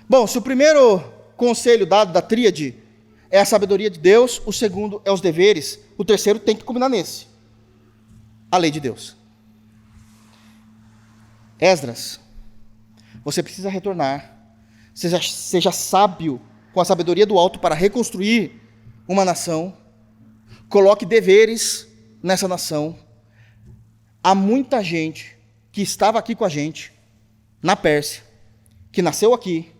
Bom, se o primeiro conselho dado da tríade é a sabedoria de Deus, o segundo é os deveres, o terceiro tem que combinar nesse, a lei de Deus. Esdras, você precisa retornar, seja sábio com a sabedoria do alto para reconstruir uma nação, coloque deveres nessa nação. Há muita gente que estava aqui com a gente, na Pérsia, que nasceu aqui,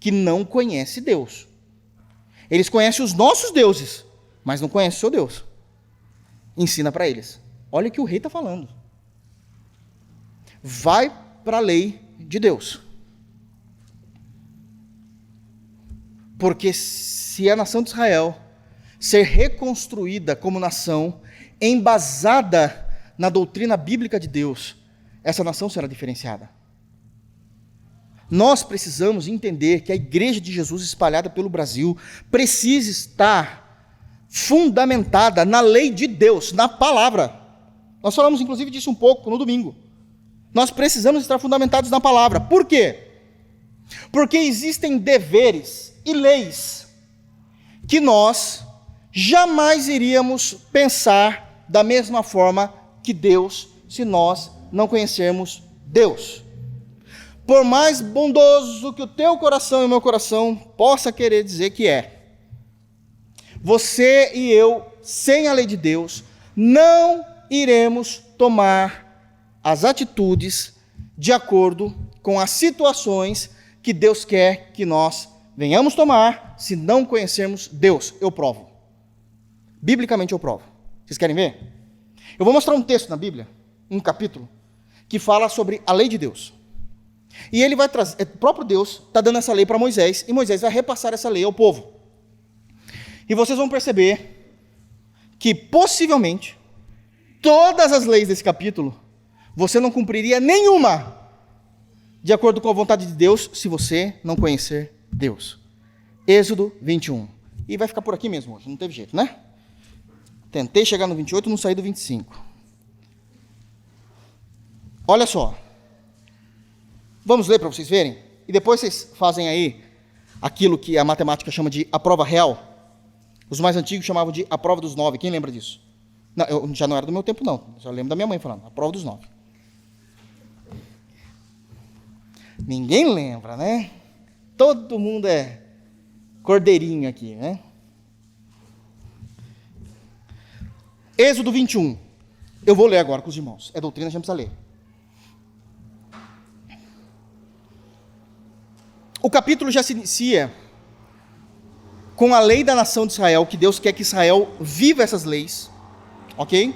que não conhece Deus. Eles conhecem os nossos deuses, mas não conhecem o seu Deus. Ensina para eles. Olha o que o rei está falando. Vai para a lei de Deus. Porque se a nação de Israel ser reconstruída como nação, embasada na doutrina bíblica de Deus, essa nação será diferenciada. Nós precisamos entender que a igreja de Jesus espalhada pelo Brasil precisa estar fundamentada na lei de Deus, na palavra. Nós falamos inclusive disso um pouco no domingo. Nós precisamos estar fundamentados na palavra. Por quê? Porque existem deveres e leis que nós jamais iríamos pensar da mesma forma que Deus, se nós não conhecermos Deus. Por mais bondoso que o teu coração e o meu coração possa querer dizer que é, você e eu, sem a lei de Deus, não iremos tomar as atitudes de acordo com as situações que Deus quer que nós venhamos tomar, se não conhecermos Deus. Eu provo. Biblicamente eu provo. Vocês querem ver? Eu vou mostrar um texto na Bíblia, um capítulo, que fala sobre a lei de Deus. E ele vai trazer, o próprio Deus está dando essa lei para Moisés, e Moisés vai repassar essa lei ao povo. E vocês vão perceber que, possivelmente, todas as leis desse capítulo, você não cumpriria nenhuma de acordo com a vontade de Deus, se você não conhecer Deus. Êxodo 21. E vai ficar por aqui mesmo hoje, não teve jeito, né? Tentei chegar no 28, não saí do 25. Olha só. Vamos ler para vocês verem? E depois vocês fazem aí aquilo que a matemática chama de a prova real. Os mais antigos chamavam de a prova dos 9. Quem lembra disso? Não, eu já não era do meu tempo, não. Eu só lembro da minha mãe falando, a prova dos 9. Ninguém lembra, né? Todo mundo é cordeirinho aqui, né? Êxodo 21. Eu vou ler agora com os irmãos. É doutrina, a gente precisa ler. O capítulo já se inicia com a lei da nação de Israel, que Deus quer que Israel viva essas leis, ok?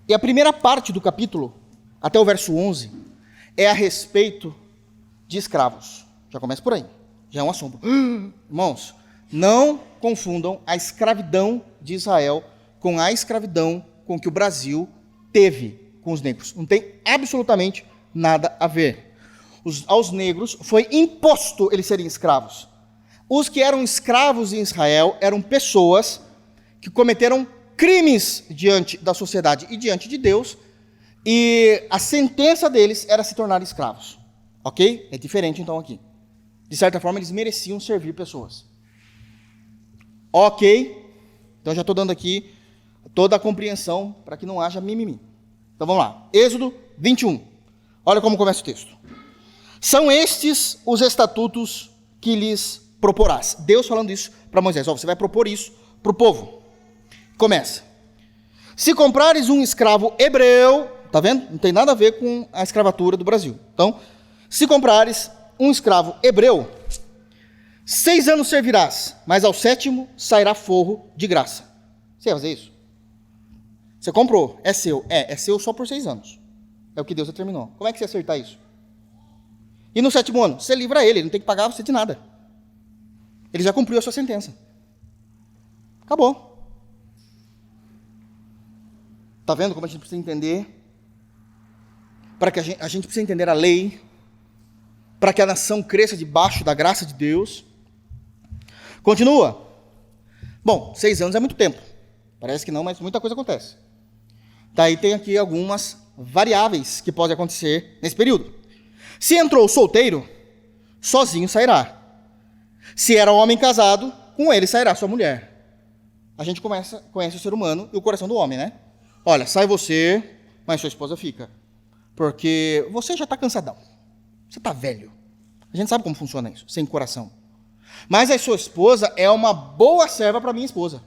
E a primeira parte do capítulo, até o verso 11, é a respeito de escravos. Já começa por aí, já é um assunto. Irmãos, não confundam a escravidão de Israel com a escravidão com que o Brasil teve com os negros. Não tem absolutamente nada a ver. Aos negros foi imposto eles serem escravos. Os que eram escravos em Israel eram pessoas que cometeram crimes diante da sociedade e diante de Deus, e a sentença deles era se tornar escravos. Ok? É diferente então aqui. De certa forma, eles mereciam servir pessoas. Ok? Então já estou dando aqui toda a compreensão para que não haja mimimi. Então vamos lá. Êxodo 21. Olha como começa o texto. São estes os estatutos que lhes proporás. Deus falando isso para Moisés. Você vai propor isso para o povo. Começa. Se comprares um escravo hebreu, tá vendo? Não tem nada a ver com a escravatura do Brasil. Então, se comprares um escravo hebreu, 6 anos servirás, mas ao 7º sairá forro de graça. Você vai fazer isso? Você comprou, é seu. É seu só por 6 anos. É o que Deus determinou. Como é que você acertar isso? E no 7º ano, você livra ele não tem que pagar você de nada. Ele já cumpriu a sua sentença. Acabou. Está vendo como a gente precisa entender? Para que a gente precisa entender a lei, para que a nação cresça debaixo da graça de Deus. Continua. Bom, 6 anos é muito tempo. Parece que não, mas muita coisa acontece. Daí tem aqui algumas variáveis que podem acontecer nesse período. Se entrou solteiro, sozinho sairá. Se era homem casado, com ele sairá sua mulher. A gente conhece o ser humano e o coração do homem, né? Olha, sai você, mas sua esposa fica. Porque você já está cansadão. Você está velho. A gente sabe como funciona isso, sem coração. Mas a sua esposa é uma boa serva para minha esposa.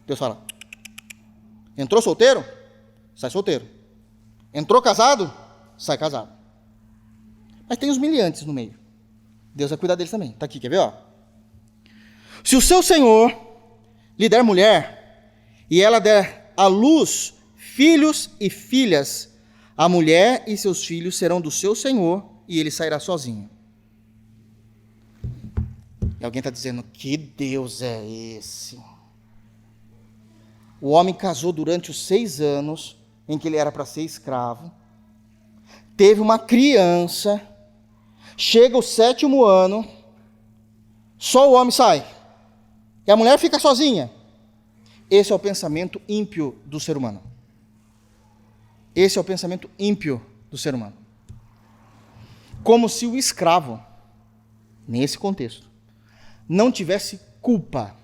Deus fala, entrou solteiro? Sai solteiro. Entrou casado? Sai casado. Mas tem os miliantes no meio. Deus vai cuidar deles também. Está aqui, quer ver? Ó? Se o seu senhor lhe der mulher, e ela der à luz filhos e filhas, a mulher e seus filhos serão do seu senhor, e ele sairá sozinho. E alguém está dizendo, que Deus é esse? O homem casou durante os 6 anos em que ele era para ser escravo, teve uma criança, chega o 7º ano, só o homem sai. E a mulher fica sozinha. Esse é o pensamento ímpio do ser humano. Esse é o pensamento ímpio do ser humano. Como se o escravo, nesse contexto, não tivesse culpa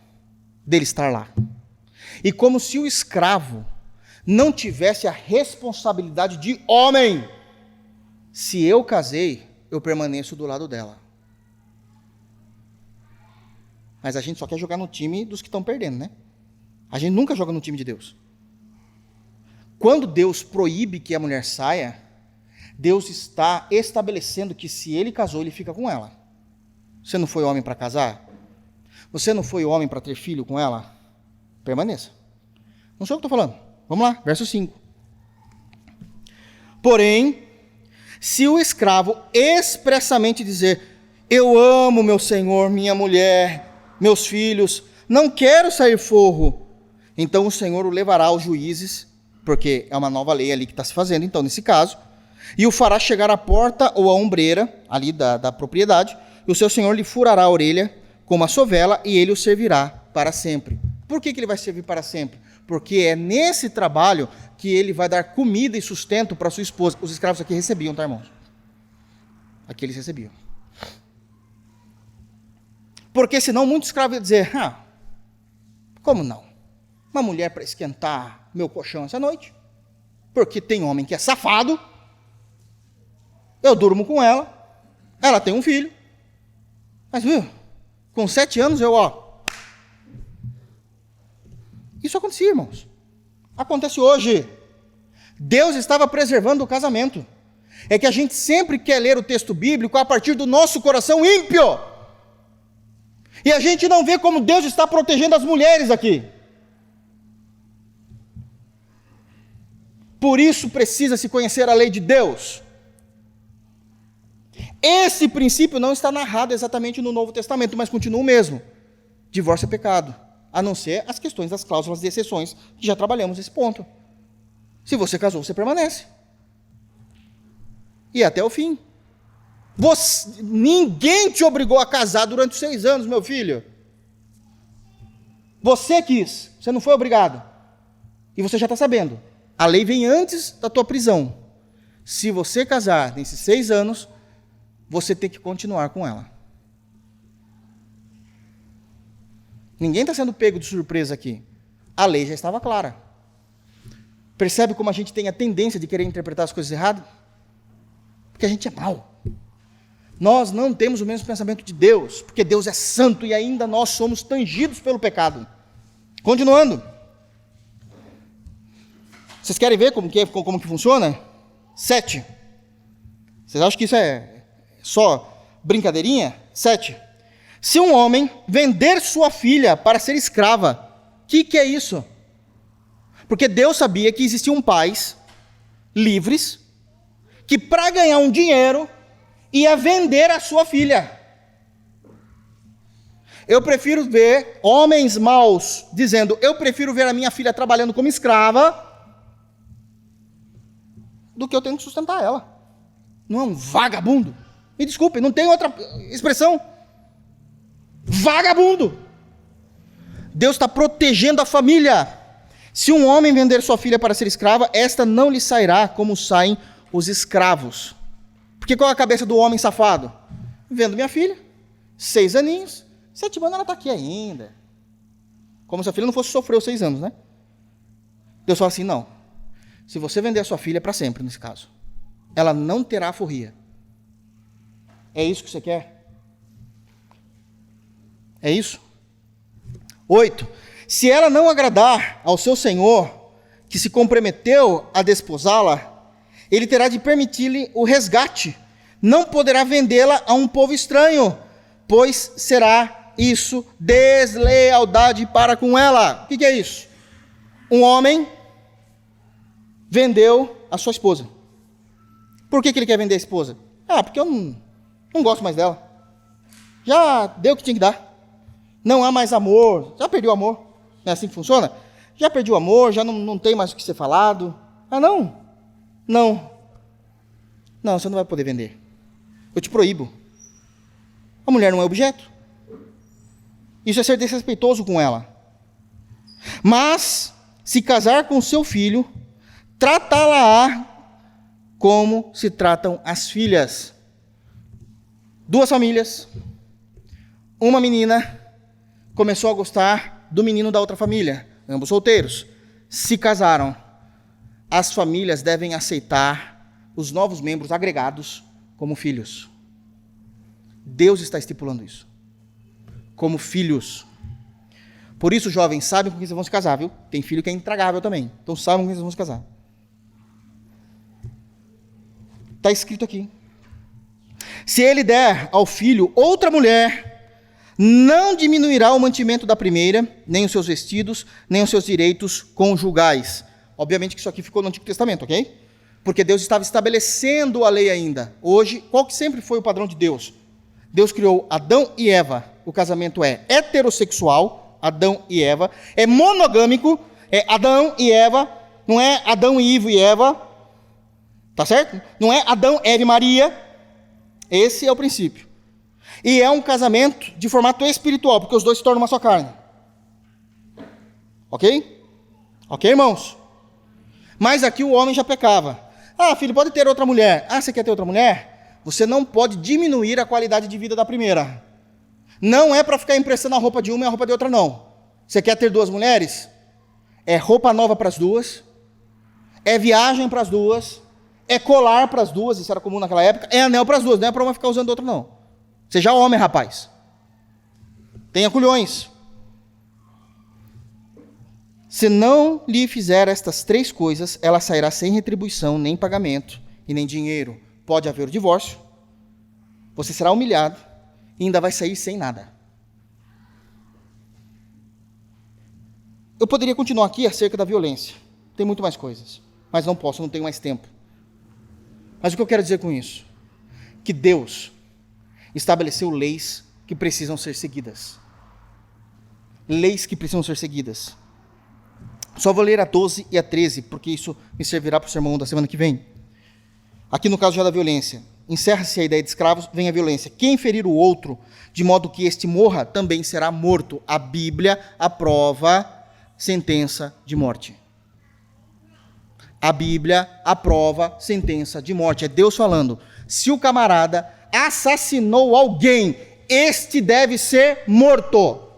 dele estar lá. E como se o escravo não tivesse a responsabilidade de homem. Se eu casei, eu permaneço do lado dela. Mas a gente só quer jogar no time dos que estão perdendo, né? A gente nunca joga no time de Deus. Quando Deus proíbe que a mulher saia, Deus está estabelecendo que se ele casou, ele fica com ela. Você não foi homem para casar? Você não foi homem para ter filho com ela? Permaneça. Não sei o que estou falando. Vamos lá, verso 5. Porém, se o escravo expressamente dizer: eu amo meu senhor, minha mulher, meus filhos, não quero sair forro, então o Senhor o levará aos juízes, porque é uma nova lei ali que está se fazendo, então, nesse caso, e o fará chegar à porta ou à ombreira, ali da propriedade, e o seu senhor lhe furará a orelha com uma sovela, e ele o servirá para sempre. Por que ele vai servir para sempre? Porque é nesse trabalho que ele vai dar comida e sustento para sua esposa. Os escravos aqui recebiam, tá, irmãos? Aqui eles recebiam. Porque senão muitos escravos iam dizer: como não? Uma mulher para esquentar meu colchão essa noite? Porque tem homem que é safado, eu durmo com ela, ela tem um filho, mas viu, com 7 anos Isso acontecia, irmãos. Acontece hoje. Deus estava preservando o casamento. É que a gente sempre quer ler o texto bíblico a partir do nosso coração ímpio. E a gente não vê como Deus está protegendo as mulheres aqui. Por isso precisa se conhecer a lei de Deus. Esse princípio não está narrado exatamente no Novo Testamento, mas continua o mesmo. Divórcio é pecado, a não ser as questões das cláusulas de exceções, que já trabalhamos nesse ponto. Se você casou, você permanece. E até o fim. Ninguém te obrigou a casar durante os 6 anos, meu filho. Você quis, você não foi obrigado. E você já está sabendo. A lei vem antes da tua prisão. Se você casar nesses 6 anos, você tem que continuar com ela. Ninguém está sendo pego de surpresa aqui. A lei já estava clara. Percebe como a gente tem a tendência de querer interpretar as coisas erradas? Porque a gente é mau. Nós não temos o mesmo pensamento de Deus, porque Deus é santo e ainda nós somos tangidos pelo pecado. Continuando. Vocês querem ver como que funciona? 7. Vocês acham que isso é só brincadeirinha? 7. Se um homem vender sua filha para ser escrava, o que é isso? Porque Deus sabia que existiam pais livres que, para ganhar um dinheiro, ia vender a sua filha. Eu prefiro ver homens maus dizendo: eu prefiro ver a minha filha trabalhando como escrava, do que eu tenho que sustentar ela. Não é um vagabundo? Me desculpe, não tem outra expressão. Vagabundo. Deus está protegendo a família. Se um homem vender sua filha para ser escrava, esta não lhe sairá como saem os escravos. Porque qual é a cabeça do homem safado? Vendo minha filha, 6 aninhos, 7 anos ela está aqui ainda. Como se a filha não fosse sofrer os 6 anos, né? Deus fala assim: não. Se você vender a sua filha, é para sempre, nesse caso. Ela não terá forria. É isso que você quer? É isso? 8. Se ela não agradar ao seu senhor, que se comprometeu a desposá-la, ele terá de permitir-lhe o resgate. Não poderá vendê-la a um povo estranho, pois será isso deslealdade para com ela. O que é isso? Um homem vendeu a sua esposa. Por que ele quer vender a esposa? Porque eu não gosto mais dela. Já deu o que tinha que dar. Não há mais amor. Já perdi o amor. Não é assim que funciona? Já perdi o amor, já não tem mais o que ser falado. Não. Não, você não vai poder vender. Eu te proíbo. A mulher não é objeto. Isso é ser desrespeitoso com ela. Mas, se casar com seu filho, tratá-la-á como se tratam as filhas. 2 famílias, uma menina começou a gostar do menino da outra família, ambos solteiros, se casaram. As famílias devem aceitar os novos membros agregados como filhos. Deus está estipulando isso. Como filhos. Por isso, jovens, sabem com quem vocês vão se casar, viu? Tem filho que é intragável também. Então, sabem com quem vocês vão se casar. Está escrito aqui. Se ele der ao filho outra mulher, não diminuirá o mantimento da primeira, nem os seus vestidos, nem os seus direitos conjugais. Obviamente que isso aqui ficou no Antigo Testamento, ok? Porque Deus estava estabelecendo a lei ainda. Hoje, qual que sempre foi o padrão de Deus? Deus criou Adão e Eva. O casamento é heterossexual, Adão e Eva. É monogâmico, é Adão e Eva. Não é Adão e Ivo e Eva. Tá certo? Não é Adão, Eva e Maria. Esse é o princípio. E é um casamento de formato espiritual, porque os dois se tornam uma só carne. Ok? Ok, irmãos? Mas aqui o homem já pecava. Ah, filho, pode ter outra mulher. Ah, você quer ter outra mulher? Você não pode diminuir a qualidade de vida da primeira. Não é para ficar emprestando a roupa de uma e a roupa de outra, não. Você quer ter 2 mulheres? É roupa nova para as duas. É viagem para as duas. É colar para as duas, isso era comum naquela época. É anel para as duas, não é para uma ficar usando a outra, não. Seja homem, rapaz. Tenha culhões. Se não lhe fizer estas 3 coisas, ela sairá sem retribuição, nem pagamento e nem dinheiro. Pode haver o divórcio, você será humilhado e ainda vai sair sem nada. Eu poderia continuar aqui acerca da violência. Tem muito mais coisas, mas não posso, não tenho mais tempo. Mas o que eu quero dizer com isso? Que Deus estabeleceu leis que precisam ser seguidas. Leis que precisam ser seguidas. Só vou ler a 12 e a 13, porque isso me servirá para o sermão da semana que vem. Aqui no caso já da violência. Encerra-se a ideia de escravos, vem a violência. Quem ferir o outro, de modo que este morra, também será morto. A Bíblia aprova sentença de morte. A Bíblia aprova sentença de morte. É Deus falando. Se o camarada assassinou alguém, este deve ser morto.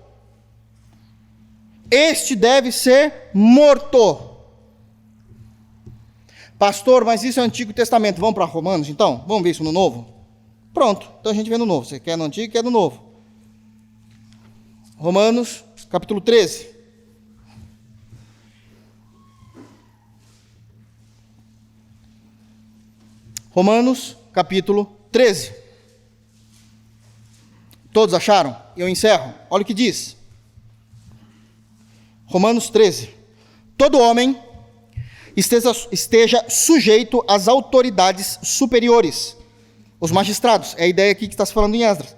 Este deve ser morto. Pastor, mas isso é o Antigo Testamento. Vamos para Romanos, então? Vamos ver isso no Novo? Pronto, então a gente vê no Novo. Você quer no Antigo, quer no Novo. Romanos, capítulo 13. Romanos, capítulo 13. Todos acharam? Eu encerro. Olha o que diz. Romanos 13. Todo homem esteja sujeito às autoridades superiores. Os magistrados. É a ideia aqui que está se falando em Esdras.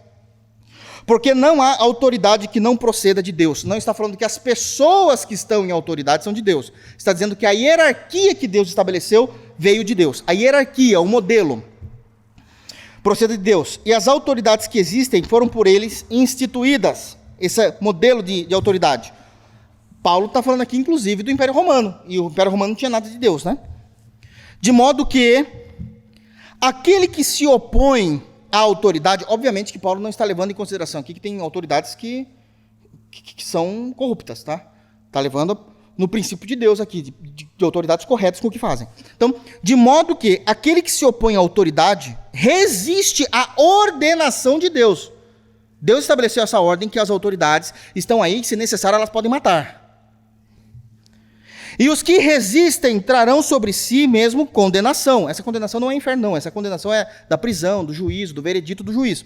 Porque não há autoridade que não proceda de Deus. Não está falando que as pessoas que estão em autoridade são de Deus. Está dizendo que a hierarquia que Deus estabeleceu veio de Deus. A hierarquia, o modelo, procede de Deus. E as autoridades que existem foram por eles instituídas. Esse modelo de autoridade. Paulo está falando aqui, inclusive, do Império Romano. E o Império Romano não tinha nada de Deus, né? De modo que aquele que se opõe à autoridade, obviamente que Paulo não está levando em consideração aqui que tem autoridades que são corruptas, tá? Está levando no princípio de Deus aqui, de autoridades corretas com o que fazem. Então, de modo que aquele que se opõe à autoridade resiste à ordenação de Deus. Deus estabeleceu essa ordem que as autoridades estão aí, que se necessário elas podem matar. E os que resistem trarão sobre si mesmo condenação. Essa condenação não é inferno, não. Essa condenação é da prisão, do juízo, do veredito do juiz.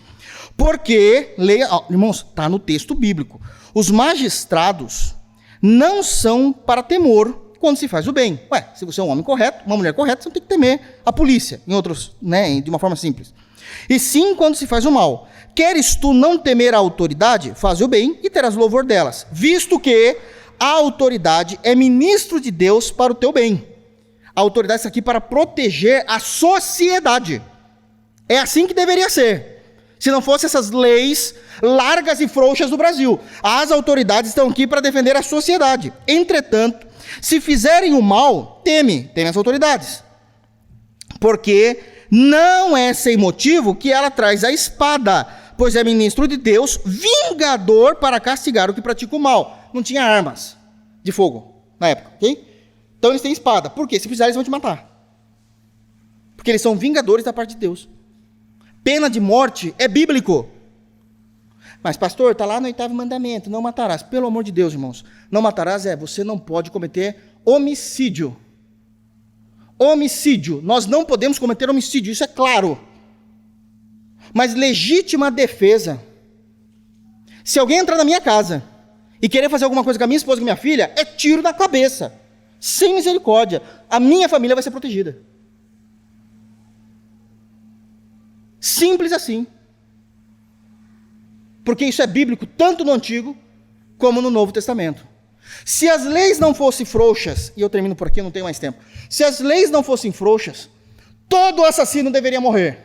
Porque, leia, irmãos, está no texto bíblico. Os magistrados não são para temor quando se faz o bem. Ué, se você é um homem correto, uma mulher correta, você não tem que temer a polícia, em outros, né, de uma forma simples. E sim quando se faz o mal. Queres tu não temer a autoridade? Faz o bem e terás louvor delas, visto que a autoridade é ministro de Deus para o teu bem. A autoridade está aqui para proteger a sociedade. É assim que deveria ser. se não fossem essas leis largas e frouxas do Brasil. As autoridades estão aqui para defender a sociedade. Entretanto, se fizerem o mal, teme as autoridades. Porque não é sem motivo que ela traz a espada, pois é ministro de Deus, vingador para castigar o que pratica o mal. Não tinha armas de fogo na época, ok? Então eles têm espada. Por quê? Se precisar, eles vão te matar. Porque eles são vingadores da parte de Deus. Pena de morte é bíblico. Mas, pastor, está lá no 8º mandamento, não matarás. Pelo amor de Deus, irmãos, não matarás você não pode cometer homicídio. Homicídio, nós não podemos cometer homicídio, isso é claro. Mas legítima defesa. Se alguém entrar na minha casa e querer fazer alguma coisa com a minha esposa e com a minha filha, é tiro na cabeça, sem misericórdia. A minha família vai ser protegida. Simples assim. Porque isso é bíblico tanto no Antigo como no Novo Testamento. Se as leis não fossem frouxas, e eu termino por aqui, eu não tenho mais tempo. Se as leis não fossem frouxas, todo assassino deveria morrer.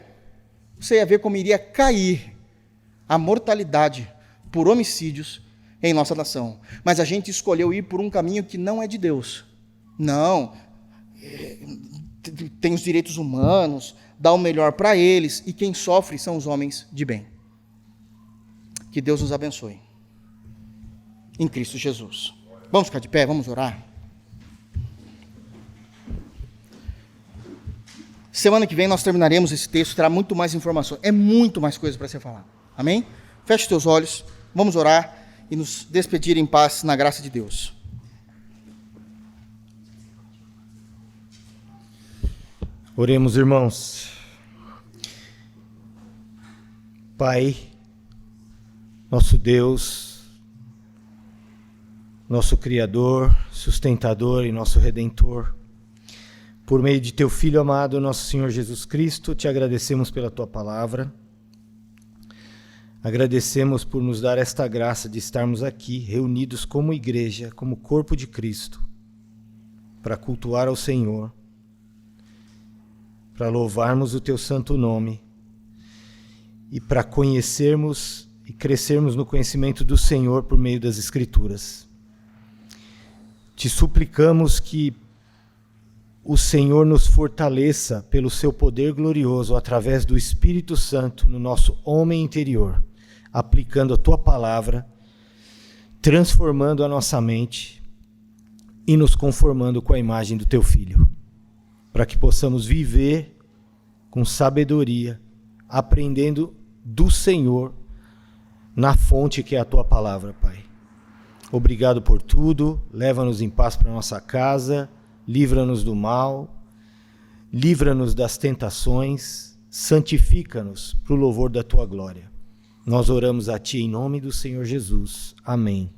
Você ia ver como iria cair a mortalidade por homicídios em nossa nação. Mas a gente escolheu ir por um caminho que não é de Deus. Não. Tem os direitos humanos, dá o melhor para eles, e quem sofre são os homens de bem. Que Deus nos abençoe. Em Cristo Jesus. Vamos ficar de pé, vamos orar. Semana que vem nós terminaremos esse texto, terá muito mais informações, é muito mais coisa para ser falado. Amém? Feche os teus olhos, vamos orar e nos despedir em paz na graça de Deus. Oremos, irmãos. Pai, nosso Deus, nosso Criador, sustentador e nosso Redentor, por meio de Teu Filho amado, nosso Senhor Jesus Cristo, te agradecemos pela Tua palavra, agradecemos por nos dar esta graça de estarmos aqui, reunidos como igreja, como corpo de Cristo, para cultuar ao Senhor, para louvarmos o Teu santo nome e para conhecermos e crescermos no conhecimento do Senhor por meio das Escrituras. Te suplicamos que o Senhor nos fortaleça pelo seu poder glorioso através do Espírito Santo no nosso homem interior, aplicando a Tua palavra, transformando a nossa mente e nos conformando com a imagem do Teu Filho, para que possamos viver com sabedoria, aprendendo do Senhor na fonte que é a Tua palavra, Pai. Obrigado por tudo, leva-nos em paz para nossa casa, livra-nos do mal, livra-nos das tentações, santifica-nos para o louvor da Tua glória. Nós oramos a Ti em nome do Senhor Jesus. Amém.